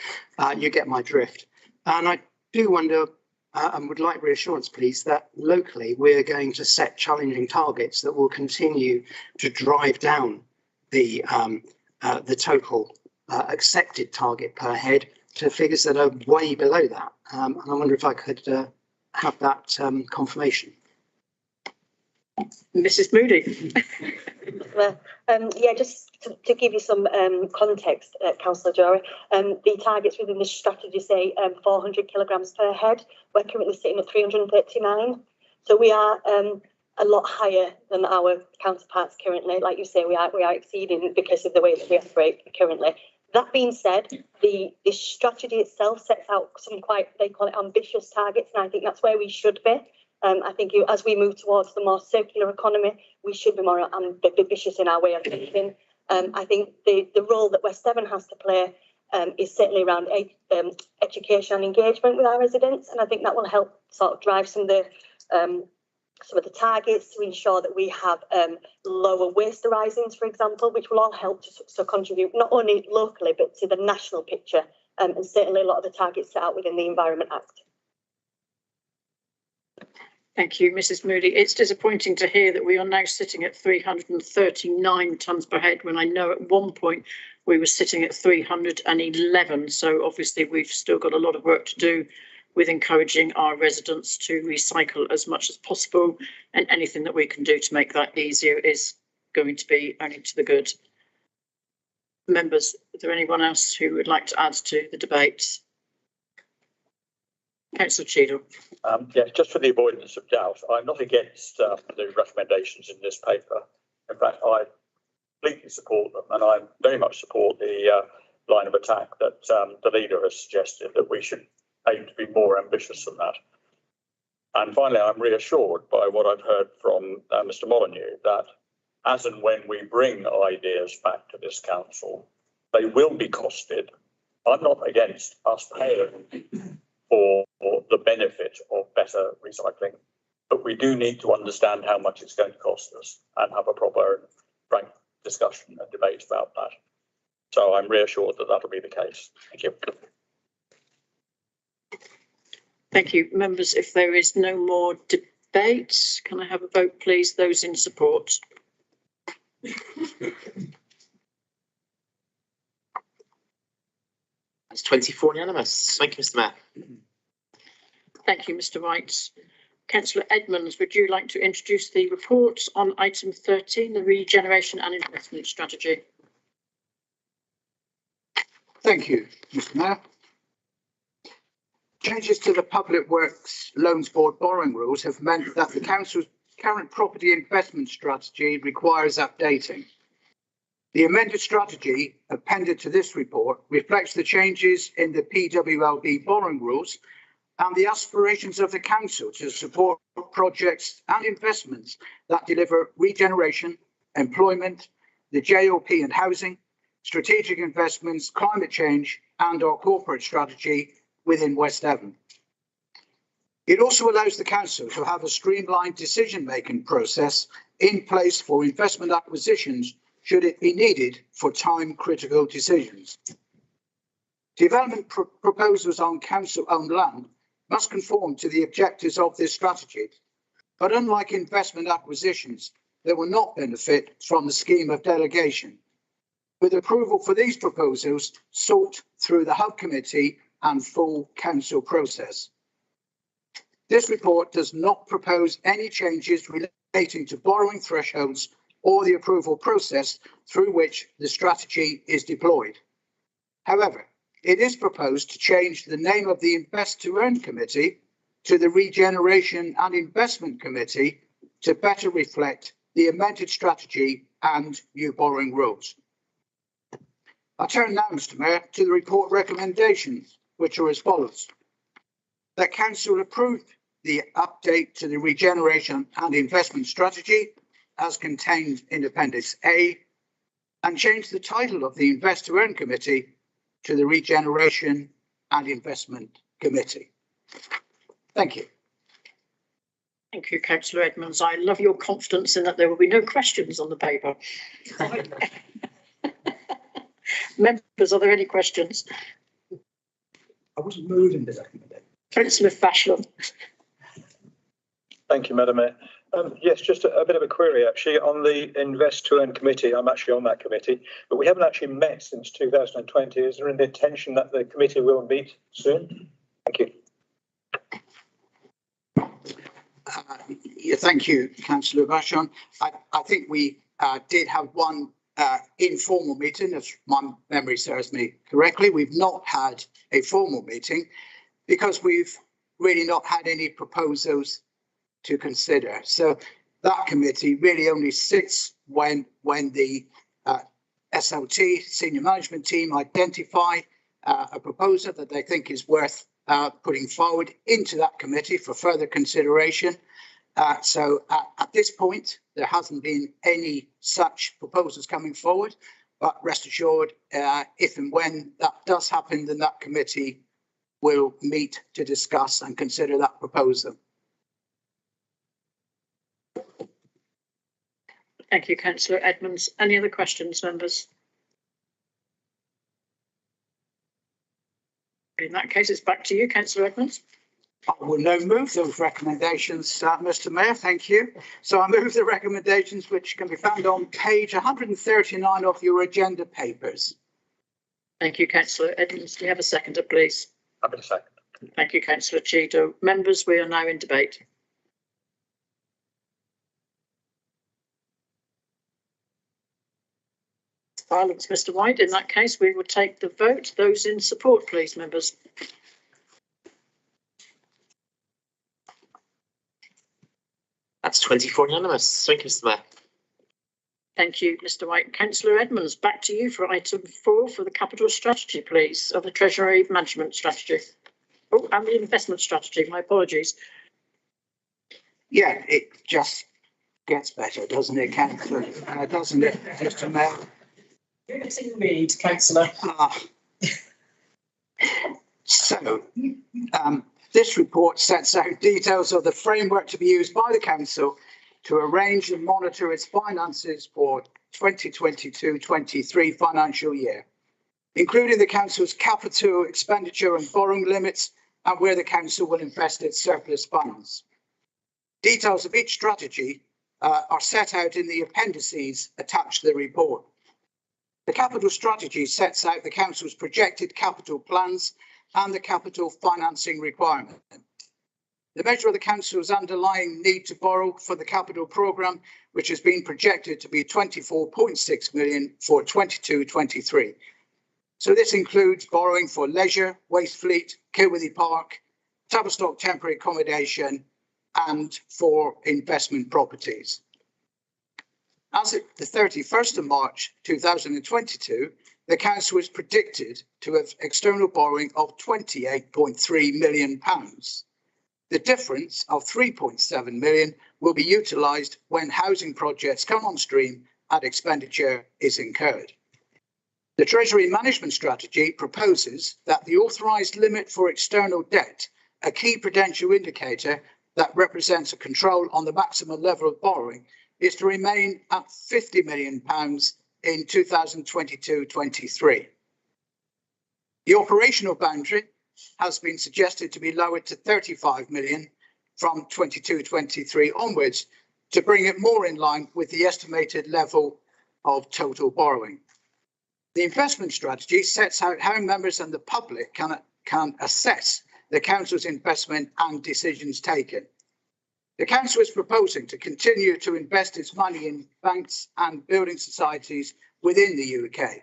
[SPEAKER 6] you get my drift. And I do wonder and would like reassurance, please, that locally we're going to set challenging targets that will continue to drive down the total accepted target per head to figures that are way below that. And I wonder if I could have that confirmation.
[SPEAKER 1] Mrs. Moody.
[SPEAKER 8] Well, yeah, just to give you some context, Councillor Jory, the targets within this strategy say 400 kilograms per head. We're currently sitting at 339. So we are a lot higher than our counterparts currently. Like you say, we are exceeding because of the way that we operate currently. That being said, the strategy itself sets out some quite, they call it ambitious targets, and I think that's where we should be. I think as we move towards the more circular economy, we should be more ambitious in our way of thinking. I think the role that West Devon has to play is certainly around education and engagement with our residents, and I think that will help sort of drive some of the targets to ensure that we have lower waste arisings, for example, which will all help to contribute not only locally but to the national picture, and certainly a lot of the targets set out within the Environment Act.
[SPEAKER 1] Thank you, Mrs. Moody. It's disappointing to hear that we are now sitting at 339 tonnes per head, when I know at one point we were sitting at 311. So obviously we've still got a lot of work to do with encouraging our residents to recycle as much as possible, and anything that we can do to make that easier is going to be only to the good. Members, is there anyone else who would like to add to the debate? Councillor Cheadle.
[SPEAKER 7] Yes, just for the avoidance of doubt, I'm not against the recommendations in this paper. In fact, I completely support them, and I very much support the line of attack that the leader has suggested, that we should aim to be more ambitious than that. And finally, I'm reassured by what I've heard from Mr. Molyneux, that as and when we bring ideas back to this council, they will be costed. I'm not against us paying for the benefit of better recycling, but we do need to understand how much it's going to cost us and have a proper and frank discussion and debate about that. So I'm reassured that that'll be the case. Thank you.
[SPEAKER 1] Thank you. Members, if there is no more debate, can I have a vote, please? Those in support?
[SPEAKER 2] That's 24 unanimous. Thank you, Mr. Mayor.
[SPEAKER 1] Thank you, Mr. Wright. Councillor Edmonds, would you like to introduce the report on item 13, the regeneration and investment strategy?
[SPEAKER 15] Thank you, Mr. Mayor. Changes to the Public Works Loans Board borrowing rules have meant that the Council's current property investment strategy requires updating. The amended strategy appended to this report reflects the changes in the PWLB borrowing rules and the aspirations of the Council to support projects and investments that deliver regeneration, employment, the JOP and housing, strategic investments, climate change, and our corporate strategy within West Devon. It also allows the Council to have a streamlined decision-making process in place for investment acquisitions should it be needed for time-critical decisions. Development proposals on Council-owned land must conform to the objectives of this strategy, but unlike investment acquisitions, they will not benefit from the scheme of delegation, with approval for these proposals sought through the Hub Committee and full Council process. This report does not propose any changes relating to borrowing thresholds or the approval process through which the strategy is deployed. However, it is proposed to change the name of the Invest to Earn Committee to the Regeneration and Investment Committee to better reflect the amended strategy and new borrowing rules. I turn now, Mr. Mayor, to the report recommendations, which are as follows. That Council approve the update to the Regeneration and Investment Strategy as contained in Appendix A and change the title of the Invest to Earn Committee to the Regeneration and Investment Committee. Thank you.
[SPEAKER 1] Thank you, Councillor Edmonds. I love your confidence in that there will be no questions on the paper. Members, are there any questions?
[SPEAKER 15] I wasn't moving the recommendation.
[SPEAKER 1] Councillor Fashlon.
[SPEAKER 9] Thank you, Madam Mayor. Yes, just a bit of a query actually on the Invest to Earn committee. I'm actually on that committee, but we haven't actually met since 2020. Is there any intention that the committee will meet soon? Thank you.
[SPEAKER 15] Yeah, thank you, Councillor Vashon. I think we did have one informal meeting, if my memory serves me correctly. We've not had a formal meeting because we've really not had any proposals to consider. So that committee really only sits when the SLT, senior management team, identify a proposal that they think is worth putting forward into that committee for further consideration. So at this point, there hasn't been any such proposals coming forward, but rest assured, if and when that does happen, then that committee will meet to discuss and consider that proposal.
[SPEAKER 1] Thank you, Councillor Edmonds. Any other questions, members? In that case, it's back to you, Councillor Edmonds.
[SPEAKER 15] I will now move those recommendations, Mr. Mayor. Thank you. So I move the recommendations which can be found on page 139 of your agenda papers.
[SPEAKER 1] Thank you, Councillor Edmonds. Do you have a seconder, please?
[SPEAKER 9] I've been a second.
[SPEAKER 1] Thank you, Councillor Cheeto. Members, we are now in debate. Silence, Mr. White. In that case, we will take the vote. Those in support, please, members.
[SPEAKER 2] That's 24 unanimous. Thank you, Mr. Mayor.
[SPEAKER 1] Thank you, Mr. White. Councillor Edmonds, back to you for item 4 for the capital strategy, please, of the Treasury Management Strategy. Oh, and the investment strategy. My apologies.
[SPEAKER 15] Yeah, it just gets better, doesn't it, Councillor? Doesn't it, Mr. Mayor?
[SPEAKER 14] You're getting the lead, Councillor.
[SPEAKER 15] So, this report sets out details of the framework to be used by the Council to arrange and monitor its finances for 2022-23 financial year. including the council's capital expenditure and borrowing limits and where the council will invest its surplus funds. Details of each strategy are set out in the appendices attached to the report. The capital strategy sets out the council's projected capital plans and the capital financing requirement. The measure of the council's underlying need to borrow for the capital programme, which has been projected to be 24.6 million for 22-23. So this includes borrowing for leisure, waste fleet, Kilworthy Park, Tavistock temporary accommodation, and for investment properties. As of the 31st of March 2022, the council is predicted to have external borrowing of £28.3 million. The difference of 3.7 million will be utilised when housing projects come on stream and expenditure is incurred. The Treasury Management Strategy proposes that the authorised limit for external debt, a key prudential indicator that represents a control on the maximum level of borrowing, is to remain at £50 million in 2022-23. The operational boundary has been suggested to be lowered to 35 million from 22-23 onwards to bring it more in line with the estimated level of total borrowing. The investment strategy sets out how members and the public can assess the council's investment and decisions taken. The council is proposing to continue to invest its money in banks and building societies within the UK.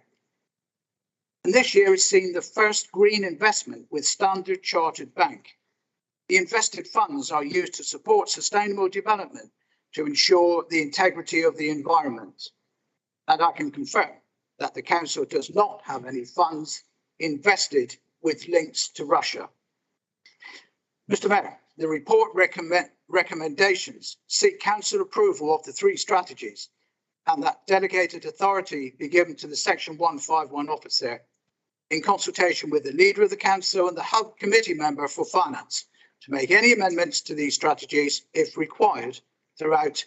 [SPEAKER 15] And this year has seen the first green investment with Standard Chartered Bank. The invested funds are used to support sustainable development to ensure the integrity of the environment. And I can confirm that the council does not have any funds invested with links to Russia. Mr. Mayor, the report recommendations seek council approval of the three strategies and that delegated authority be given to the Section 151 officer in consultation with the leader of the council and the hub committee member for finance to make any amendments to these strategies if required throughout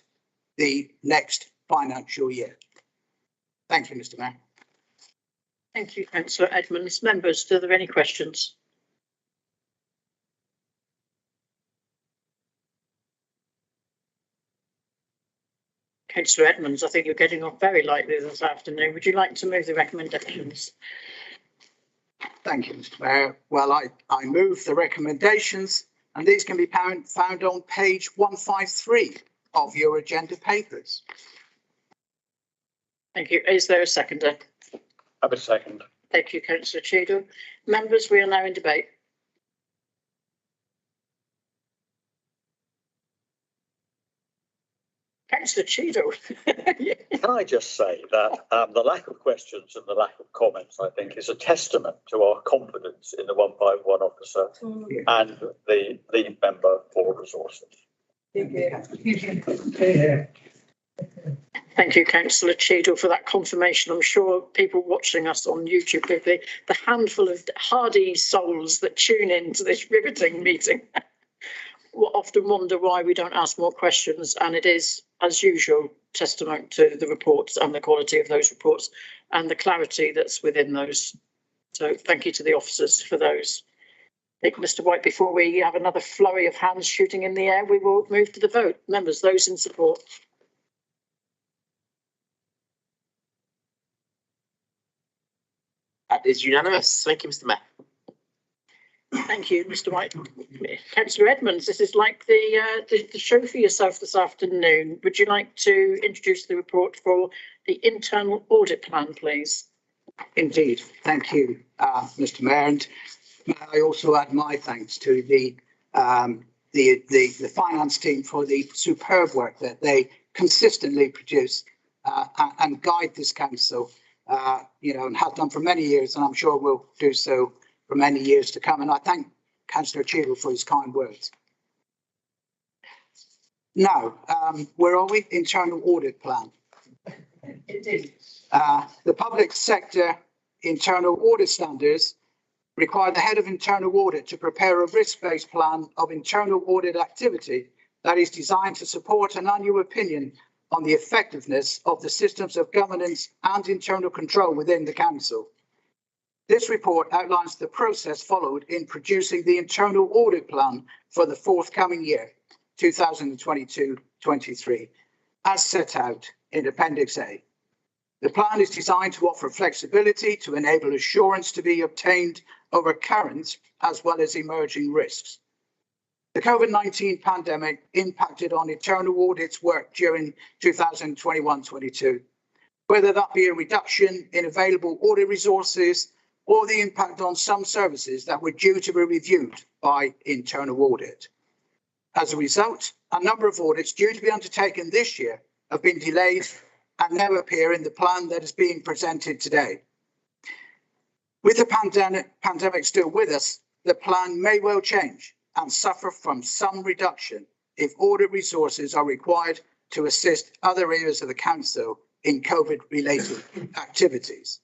[SPEAKER 15] the next financial year. Thank you, Mr. Mayor.
[SPEAKER 1] Thank you, Councillor Edmonds. Members, are there any questions? Councillor Edmonds, I think you're getting on very lightly this afternoon. Would you like to move the recommendations?
[SPEAKER 15] Thank you, Mr. Mayor. Well, I move the recommendations, and these can be found on page 153 of your agenda papers.
[SPEAKER 1] Thank you. Is there a seconder?
[SPEAKER 7] I have a second.
[SPEAKER 1] Thank you, Councillor Cheadle. Members, we are now in debate. Councillor Cheadle.
[SPEAKER 7] Can I just say that the lack of questions and the lack of comments, I think, is a testament to our confidence in the 151 officer and the lead member for resources.
[SPEAKER 1] Thank you, Councillor Cheadle, for that confirmation. I'm sure people watching us on YouTube, the handful of hardy souls that tune in to this riveting meeting will often wonder why we don't ask more questions, and it is, as usual, testament to the reports and the quality of those reports and the clarity that's within those. So thank you to the officers for those. I think, Mr. White, before we have another flurry of hands shooting in the air, we will move to the vote. Members, those in support.
[SPEAKER 2] That is unanimous. Thank you, Mr. Mayor.
[SPEAKER 1] Thank you, Mr. White. Councillor Edmonds, this is like the show for yourself this afternoon. Would you like to introduce the report for the internal audit plan, please?
[SPEAKER 15] Indeed. Thank you, Mr. Mayor. And I also add my thanks to the finance team for the superb work that they consistently produce and guide this council, and have done for many years, and I'm sure will do so for many years to come. And I thank Councillor Cheadle for his kind words. Now, where are we? Internal audit plan. The public sector internal audit standards require the head of internal audit to prepare a risk-based plan of internal audit activity that is designed to support an annual opinion on the effectiveness of the systems of governance and internal control within the council. This report outlines the process followed in producing the internal audit plan for the forthcoming year, 2022-23, as set out in Appendix A. The plan is designed to offer flexibility to enable assurance to be obtained over current as well as emerging risks. The COVID-19 pandemic impacted on internal audits work during 2021-22, whether that be a reduction in available audit resources or the impact on some services that were due to be reviewed by internal audit. As a result, a number of audits due to be undertaken this year have been delayed and now appear in the plan that is being presented today. With the pandemic still with us, the plan may well change and suffer from some reduction if audit resources are required to assist other areas of the council in COVID-related activities.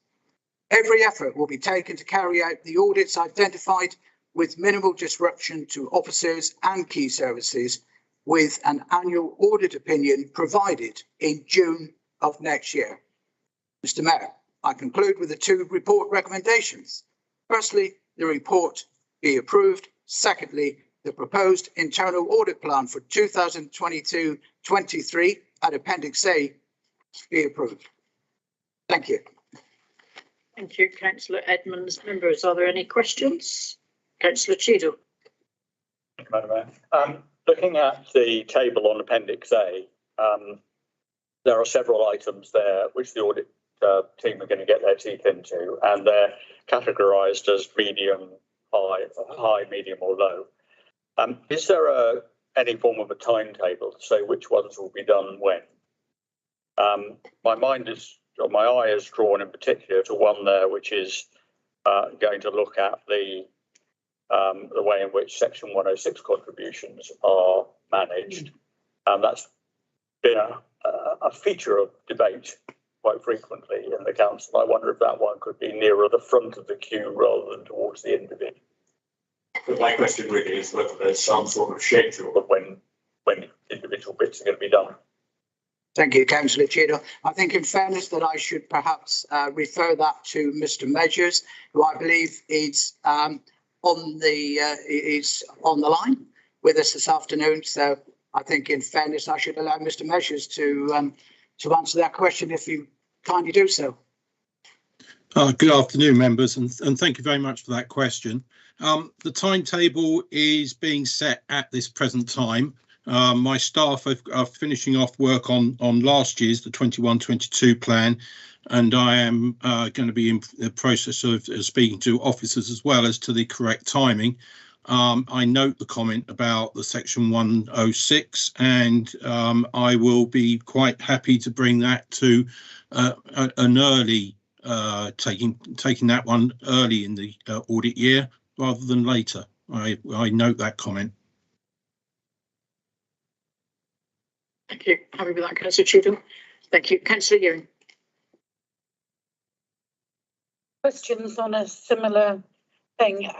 [SPEAKER 15] Every effort will be taken to carry out the audits identified with minimal disruption to officers and key services, with an annual audit opinion provided in June of next year. Mr. Mayor, I conclude with the two report recommendations. Firstly, the report be approved. Secondly, the proposed internal audit plan for 2022-23 at Appendix A be approved. Thank you.
[SPEAKER 1] Thank you, Councillor Edmonds. Members, are there any questions? Councillor Cheadle.
[SPEAKER 7] Thank you, Madam Mayor. Looking at the table on Appendix A, there are several items there which the audit team are going to get their teeth into, and they're categorised as medium, high, medium or low. Is there any form of a timetable to say which ones will be done when? My eye is drawn in particular to one there which is going to look at the way in which Section 106 contributions are managed, and that's been a feature of debate quite frequently in the council. I wonder if that one could be nearer the front of the queue rather than towards the end of it.
[SPEAKER 16] But my question really is whether there's some sort of schedule
[SPEAKER 7] of when individual bits are going to be done.
[SPEAKER 15] Thank you, Councillor Cheadle. I think in fairness that I should perhaps refer that to Mr. Measures, who I believe is on the line with us this afternoon. So I think in fairness, I should allow Mr. Measures to answer that question if you kindly do so.
[SPEAKER 17] Good afternoon, members, and thank you very much for that question. The timetable is being set at this present time. My staff are finishing off work on last year's, the 21-22 plan, and I am going to be in the process of speaking to officers as well as to the correct timing. I note the comment about the Section 106, and I will be quite happy to bring that to an early, taking that one early in the audit year rather than later. I note that comment.
[SPEAKER 1] Thank you. Happy with that, Councillor Cheadle. Thank you. Councillor Ewing.
[SPEAKER 4] Questions on a similar thing.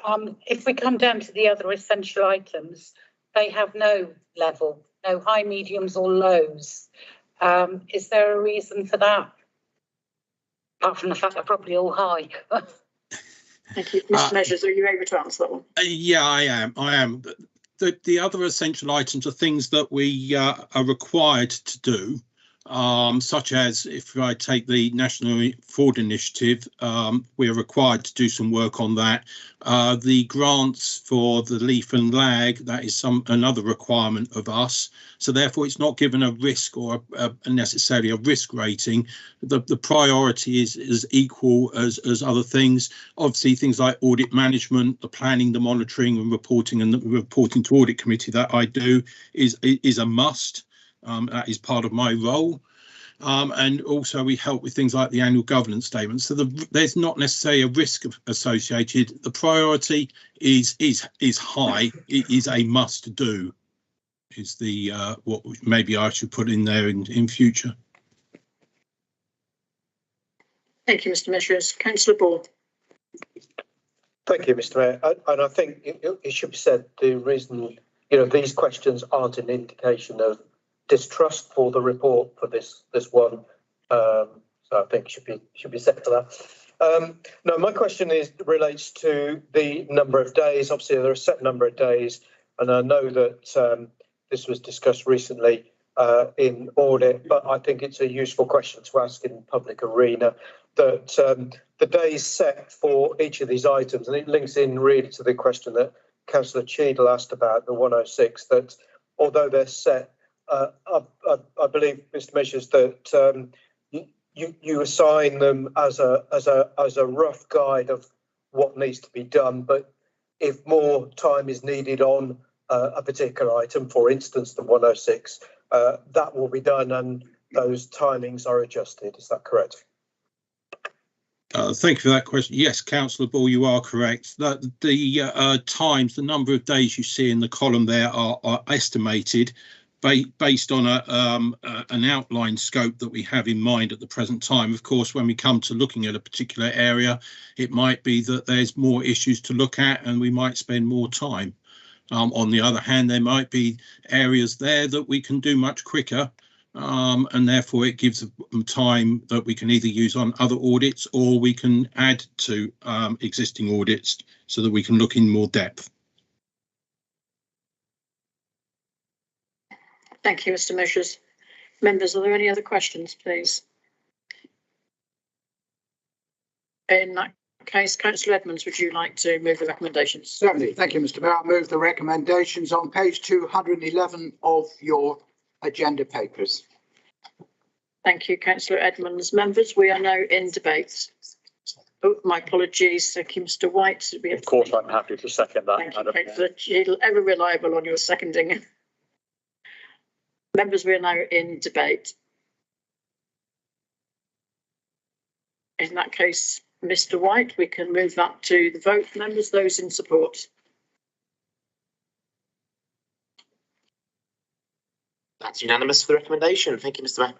[SPEAKER 4] If we come down to the other essential items, they have no level, no high, mediums or lows. Is there a reason for that? Apart from the fact they're probably all high.
[SPEAKER 1] Thank you. Mr. Measures, are you able to answer that one?
[SPEAKER 17] Yeah, I am. The other essential items are things that we are required to do, such as if I take the National Fraud Initiative, we are required to do some work on that. The grants for the leaf and lag, that is another requirement of us. So therefore, it's not given a risk or necessarily a risk rating. The priority is equal as other things. Obviously, things like audit management, the planning, the monitoring and reporting, and the reporting to audit committee that I do is a must. That is part of my role. And also we help with things like the annual governance statement. So there's not necessarily a risk associated. The priority is high. It is a must do. Is the what maybe I should put in there in future.
[SPEAKER 1] Thank you, Mr. Measures. Councillor Ball.
[SPEAKER 3] Thank you, Mr. Mayor. And I think it should be said the reason these questions aren't an indication of distrust for the report for this one. So I think should be set for that. No, my question relates to the number of days. Obviously, there are a set number of days, and I know that this was discussed recently in audit, but I think it's a useful question to ask in public arena, that the days set for each of these items, and it links in really to the question that Councillor Cheadle asked about, the 106, that although they're set, I believe, Mr. Measures, that you assign them as a rough guide of what needs to be done, but if more time is needed on a particular item, for instance, the 106, that will be done and those timings are adjusted. Is that correct?
[SPEAKER 17] Thank you for that question. Yes, Councillor Ball, you are correct. The times, the number of days you see in the column there are estimated based on an outline scope that we have in mind at the present time. Of course, when we come to looking at a particular area, it might be that there's more issues to look at and we might spend more time. On the other hand, there might be areas there that we can do much quicker, and therefore it gives time that we can either use on other audits or we can add to existing audits so that we can look in more depth.
[SPEAKER 1] Thank you, Mr. Measures. Members, are there any other questions, please? In that case, Councillor Edmonds, would you like to move the recommendations?
[SPEAKER 15] Certainly. Thank you, Mr. Mayor. I'll move the recommendations on page 211 of your agenda papers.
[SPEAKER 1] Thank you, Councillor Edmonds. Members, we are now in debate. Oh, my apologies. Thank you, Mr. White.
[SPEAKER 7] Of course, I'm happy to second that.
[SPEAKER 1] Thank you, Councillor Cheadle. Ever reliable on your seconding. Members, we are now in debate. In that case, Mr. White, we can move that to the vote. Members, those in support.
[SPEAKER 2] That's unanimous for the recommendation. Thank you, Mr. Mayor.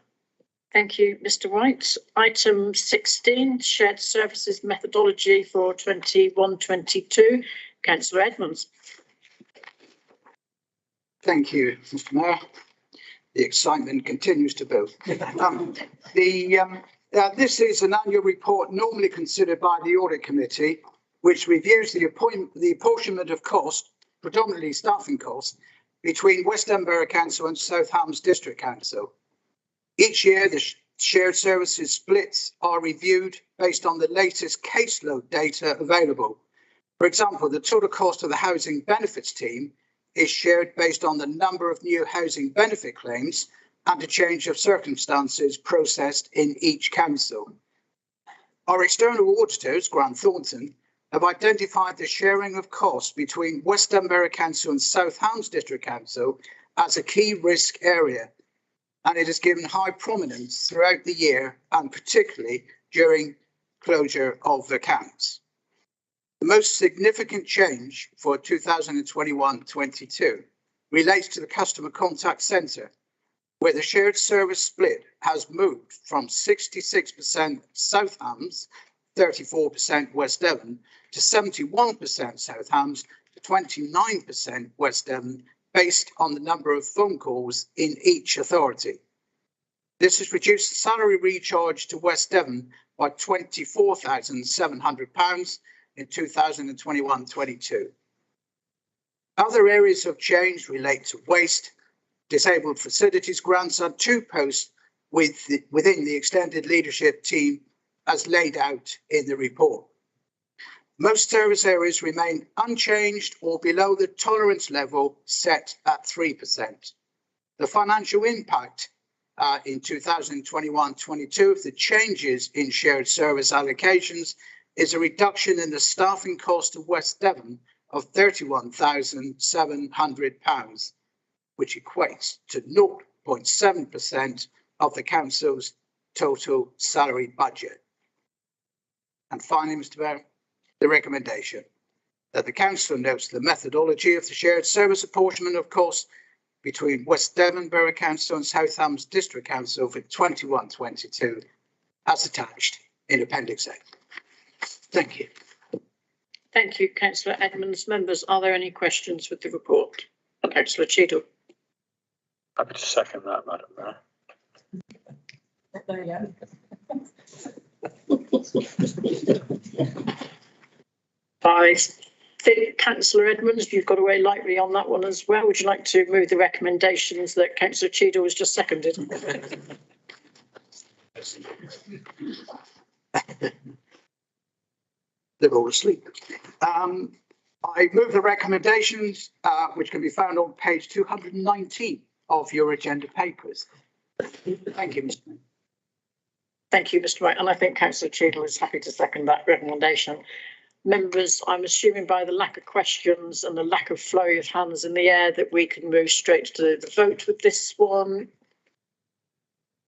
[SPEAKER 1] Thank you, Mr. White. Item 16, shared services methodology for 21-22. Councillor Edmonds.
[SPEAKER 15] Thank you, Mr. Mayor. The excitement continues to build. This is an annual report normally considered by the Audit Committee, which reviews the apportionment of cost, predominantly staffing costs, between West Devon Borough Council and South Hams District Council. Each year, the shared services splits are reviewed based on the latest caseload data available. For example, the total cost of the housing benefits team is shared based on the number of new housing benefit claims and a change of circumstances processed in each council. Our external auditors, Grant Thornton, have identified the sharing of costs between West Devon Borough Council and South Hams District Council as a key risk area, and it is given high prominence throughout the year and particularly during closure of accounts. The most significant change for 2021-22 relates to the customer contact centre, where the shared service split has moved from 66% South Hams, 34% West Devon, to 71% South Hams, to 29% West Devon, based on the number of phone calls in each authority. This has reduced the salary recharge to West Devon by £24,700 in 2021-22. Other areas of change relate to waste, disabled facilities grants, and 2 posts within the extended leadership team as laid out in the report. Most service areas remain unchanged or below the tolerance level set at 3%. The financial impact in 2021-22 of the changes in shared service allocations is a reduction in the staffing cost of West Devon of £31,700, which equates to 0.7% of the council's total salary budget. And finally, Mr. Mayor, the recommendation that the council notes the methodology of the shared service apportionment of costs between West Devon Borough Council and South Hams District Council for 21-22 as attached in Appendix A. Thank you.
[SPEAKER 1] Thank you, Councillor Edmonds. Members, are there any questions with the report? Councillor Cheadle.
[SPEAKER 7] Happy to second that, Madam Mayor.
[SPEAKER 11] There you go.
[SPEAKER 1] I think Councillor Edmonds, you've got away lightly on that one as well. Would you like to move the recommendations that Councillor Cheadle has just seconded?
[SPEAKER 15] They're all asleep. I move the recommendations, which can be found on page 219 of your agenda papers. Thank you, Mr. Mayor.
[SPEAKER 1] Thank you, Mr. White. And I think Councillor Cheadle is happy to second that recommendation. Members, I'm assuming by the lack of questions and the lack of flurry of hands in the air that we can move straight to the vote with this one.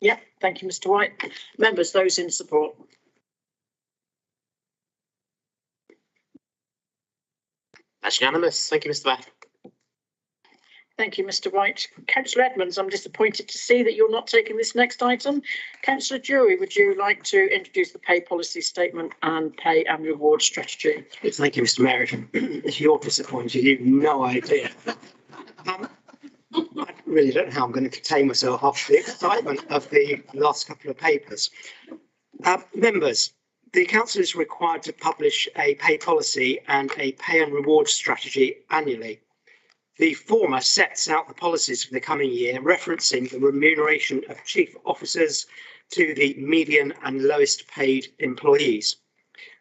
[SPEAKER 1] Yeah, thank you, Mr. White. Members, those in support.
[SPEAKER 2] That's unanimous. Thank you, Mr. Mayor.
[SPEAKER 1] Thank you, Mr. White. Councillor Edmonds, I'm disappointed to see that you're not taking this next item. Councillor Drury, would you like to introduce the pay policy statement and pay and reward strategy?
[SPEAKER 6] Thank you, Mr. Mayor. If you're disappointed, you've no idea. I really don't know how I'm going to contain myself after the excitement of the last couple of papers. Members, the council is required to publish a pay policy and a pay and reward strategy annually. The former sets out the policies for the coming year, referencing the remuneration of chief officers to the median and lowest paid employees.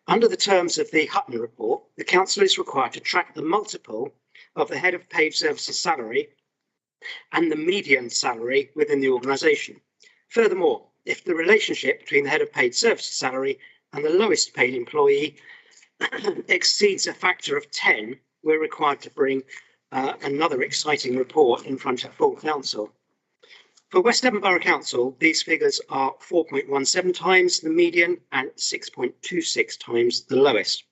[SPEAKER 6] Under the terms of the Hutton report, the council is required to track the multiple of the head of paid services salary and the median salary within the organisation. Furthermore, if the relationship between the head of paid services salary and the lowest paid employee exceeds a factor of 10, we're required to bring another exciting report in front of full council. For West Devon Borough Council, these figures are 4.17 times the median and 6.26 times the lowest.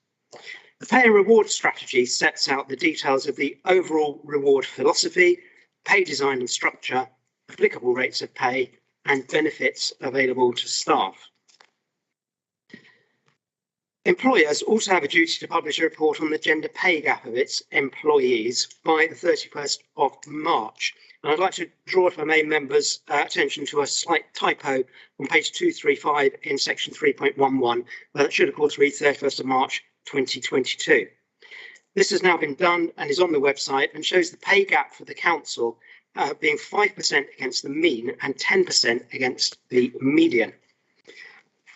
[SPEAKER 6] The pay and reward strategy sets out the details of the overall reward philosophy, pay design and structure, applicable rates of pay, and benefits available to staff. Employers also have a duty to publish a report on the gender pay gap of its employees by the 31st of March. And I'd like to draw, if I may, members' attention to a slight typo on page 235 in section 3.11, where that should of course read 31st of March 2022. This has now been done and is on the website and shows the pay gap for the council being 5% against the mean and 10% against the median.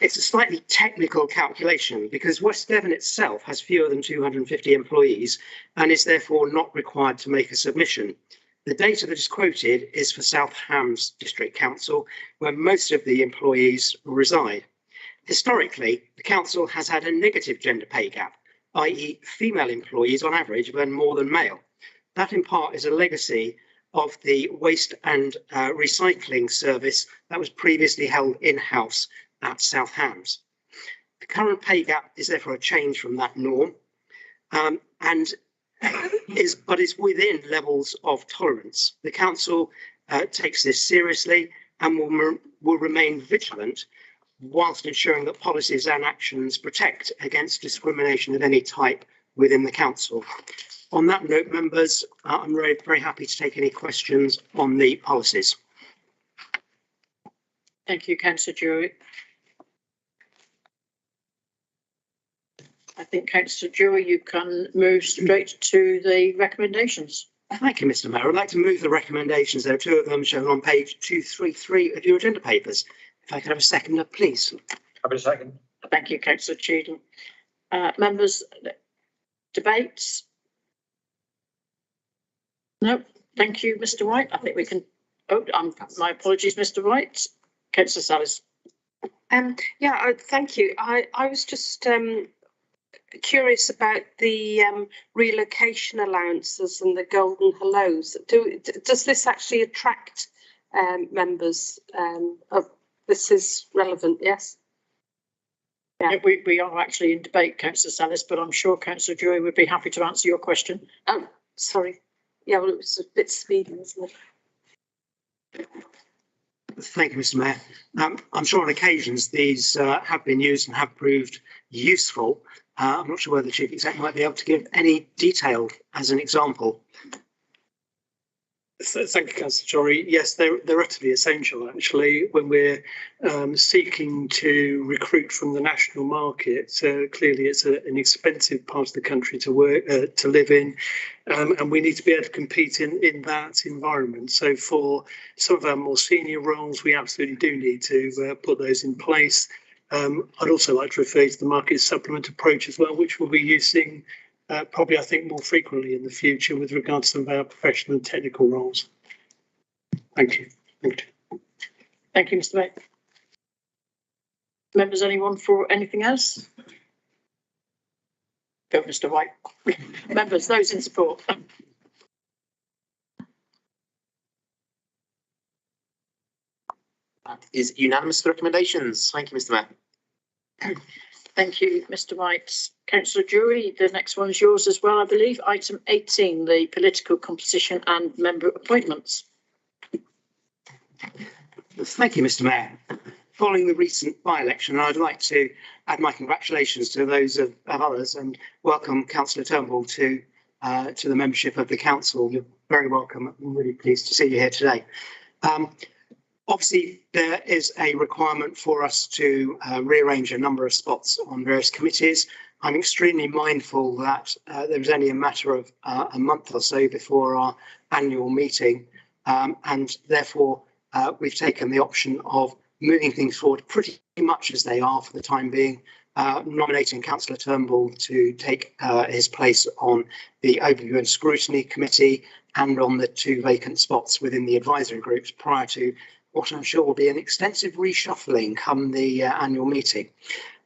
[SPEAKER 6] It's a slightly technical calculation because West Devon itself has fewer than 250 employees and is therefore not required to make a submission. The data that is quoted is for South Hams District Council, where most of the employees reside. Historically, the council has had a negative gender pay gap, i.e. female employees on average earn more than male. That in part is a legacy of the waste and recycling service that was previously held in-house at South Hams. The current pay gap is therefore a change from that norm and is within levels of tolerance. The council takes this seriously and will remain vigilant whilst ensuring that policies and actions protect against discrimination of any type within the council. On that note, members, I'm very happy to take any questions on the policies.
[SPEAKER 1] Thank you, Councillor Drury. I think, Councillor Drury, you can move straight to the recommendations.
[SPEAKER 6] Thank you, Mr. Mayor. I'd like to move the recommendations. There are two of them shown on page 233 of your agenda papers. If I could have a seconder, please.
[SPEAKER 9] Have a second.
[SPEAKER 1] Thank you, Councillor Cheadle. Members, debates? No, thank you, Mr. White. I think we can. Oh, my apologies, Mr. White. Councillor Salis.
[SPEAKER 10] Yeah, thank you. I was just curious about the relocation allowances and the golden hellos. Does this actually attract members? This is relevant, yes?
[SPEAKER 1] Yeah, we are actually in debate, Councillor Salis, but I'm sure Councillor Drury would be happy to answer your question.
[SPEAKER 10] Oh, sorry. Yeah, well, it was a bit speedy, wasn't it?
[SPEAKER 6] Thank you, Mr. Mayor. I'm sure on occasions these have been used and have proved useful. I'm not sure whether the Chief Exec might be able to give any detail as an example.
[SPEAKER 14] Thank you, Councillor Jory. Yes, they're utterly essential, actually, when we're seeking to recruit from the national market. Clearly, it's an expensive part of the country to work, to live in, and we need to be able to compete in that environment. So for some of our more senior roles, we absolutely do need to put those in place. I'd also like to refer to the market supplement approach as well, which we'll be using probably, I think, more frequently in the future with regard to some of our professional and technical roles. Thank you.
[SPEAKER 1] Thank you, Mr. Mate. Members, anyone for anything else? Go, Mr. White. Members, those in support.
[SPEAKER 2] That is unanimous for recommendations. Thank you, Mr. Mayor.
[SPEAKER 1] Thank you, Mr. White. Councillor Drury, the next one is yours as well, I believe. Item 18, the political composition and member appointments.
[SPEAKER 6] Thank you, Mr. Mayor. Following the recent by-election, I'd like to add my congratulations to those of others and welcome Councillor Turnbull to the membership of the council. You're very welcome. I'm really pleased to see you here today. Obviously, there is a requirement for us to rearrange a number of spots on various committees. I'm extremely mindful that there was only a matter of a month or so before our annual meeting, and therefore we've taken the option of moving things forward pretty much as they are for the time being, nominating Councillor Turnbull to take his place on the Overview and Scrutiny Committee and on the 2 vacant spots within the advisory groups prior to what I'm sure will be an extensive reshuffling come the annual meeting.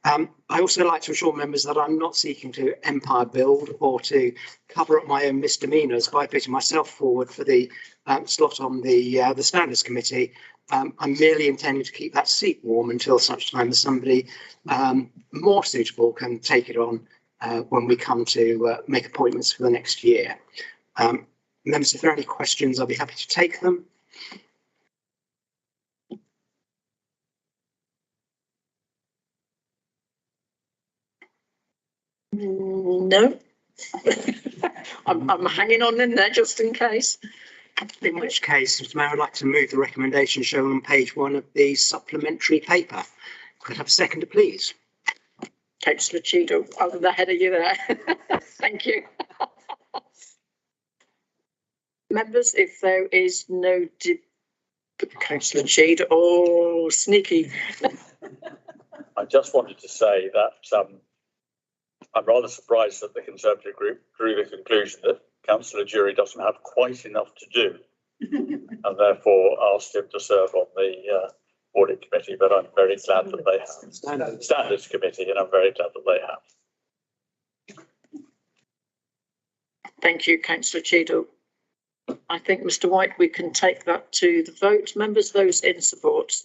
[SPEAKER 6] I also like to assure members that I'm not seeking to empire build or to cover up my own misdemeanours by putting myself forward for the slot on the Standards Committee. I'm merely intending to keep that seat warm until such time as somebody more suitable can take it on when we come to make appointments for the next year. Members, if there are any questions, I'll be happy to take them.
[SPEAKER 1] No. I'm hanging on in there just in case.
[SPEAKER 6] In which case, Mr. Mayor, I'd like to move the recommendation shown on page 1 of the supplementary paper. Could I have a seconder, please?
[SPEAKER 1] Councillor Cheadle, I'm ahead of you there. Thank you. Members, if there is no Councillor Cheadle, oh, sneaky.
[SPEAKER 7] I just wanted to say that I'm rather surprised that the Conservative group drew the conclusion that Councillor Jury doesn't have quite enough to do and therefore asked him to serve on the Audit Committee, but I'm very glad that they have. Standards Committee, and I'm very glad that they have.
[SPEAKER 1] Thank you, Councillor Cheadle. I think, Mr. White, we can take that to the vote. Members, those in support.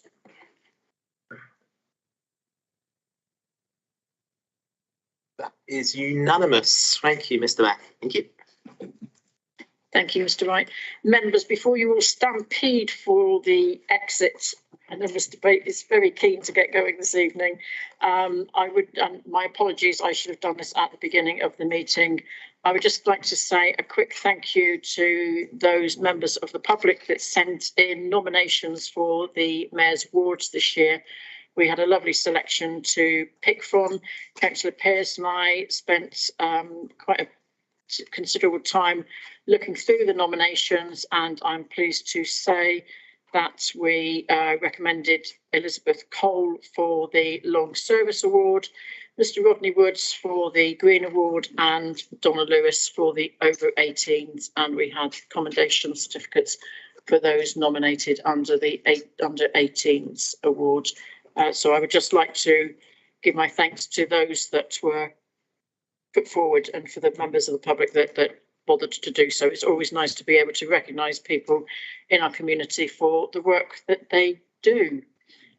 [SPEAKER 2] That is unanimous. Thank you, Mr. Mayor. Thank you.
[SPEAKER 1] Thank you, Mr. Wright. Members, before you all stampede for the exits, I know Mr. Bate is very keen to get going this evening. My apologies, I should have done this at the beginning of the meeting. I would just like to say a quick thank you to those members of the public that sent in nominations for the Mayor's Awards this year. We had a lovely selection to pick from. Councillor Pearce and I spent quite a considerable time looking through the nominations, and I'm pleased to say that we recommended Elizabeth Cole for the Long Service Award, Mr. Rodney Woods for the Green Award, and Donna Lewis for the Over 18s, and we had commendation certificates for those nominated under the Under 18s Award. So I would just like to give my thanks to those that were put forward and for the members of the public that bothered to do so. It's always nice to be able to recognise people in our community for the work that they do.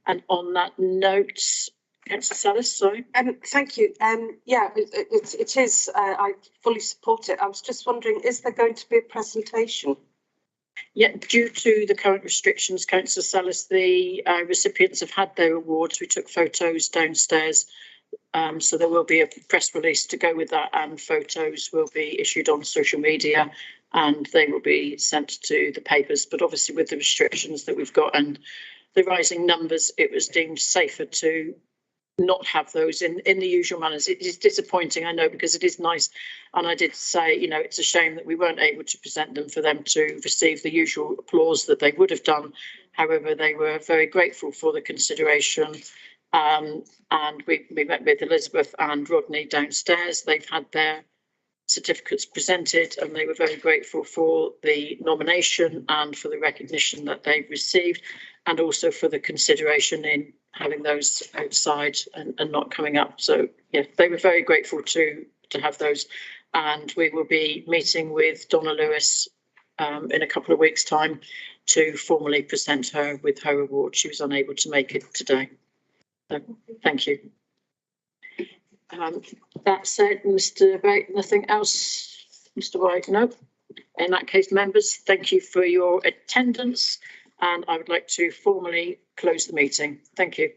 [SPEAKER 1] And on that note, Councillor Salis, sorry.
[SPEAKER 10] Thank you. Yeah, it is. I fully support it. I was just wondering, is there going to be a presentation?
[SPEAKER 1] Yeah, due to the current restrictions, Councillor Salis, the recipients have had their awards. We took photos downstairs. So there will be a press release to go with that, and photos will be issued on social media and they will be sent to the papers. But obviously with the restrictions that we've got and the rising numbers, it was deemed safer to not have those in the usual manners. It is disappointing, I know, because it is nice. And I did say, you know, it's a shame that we weren't able to present them for them to receive the usual applause that they would have done. However, they were very grateful for the consideration. And we met with Elizabeth and Rodney downstairs. They've had their certificates presented and they were very grateful for the nomination and for the recognition that they've received, and also for the consideration in having those outside and not coming up. So yeah, they were very grateful to have those, and we will be meeting with Donna Lewis in a couple of weeks' time to formally present her with her award. She was unable to make it today. So thank you. That said, Mr. White, nothing else? Mr. White, no. In that case, members, thank you for your attendance, and I would like to formally close the meeting. Thank you.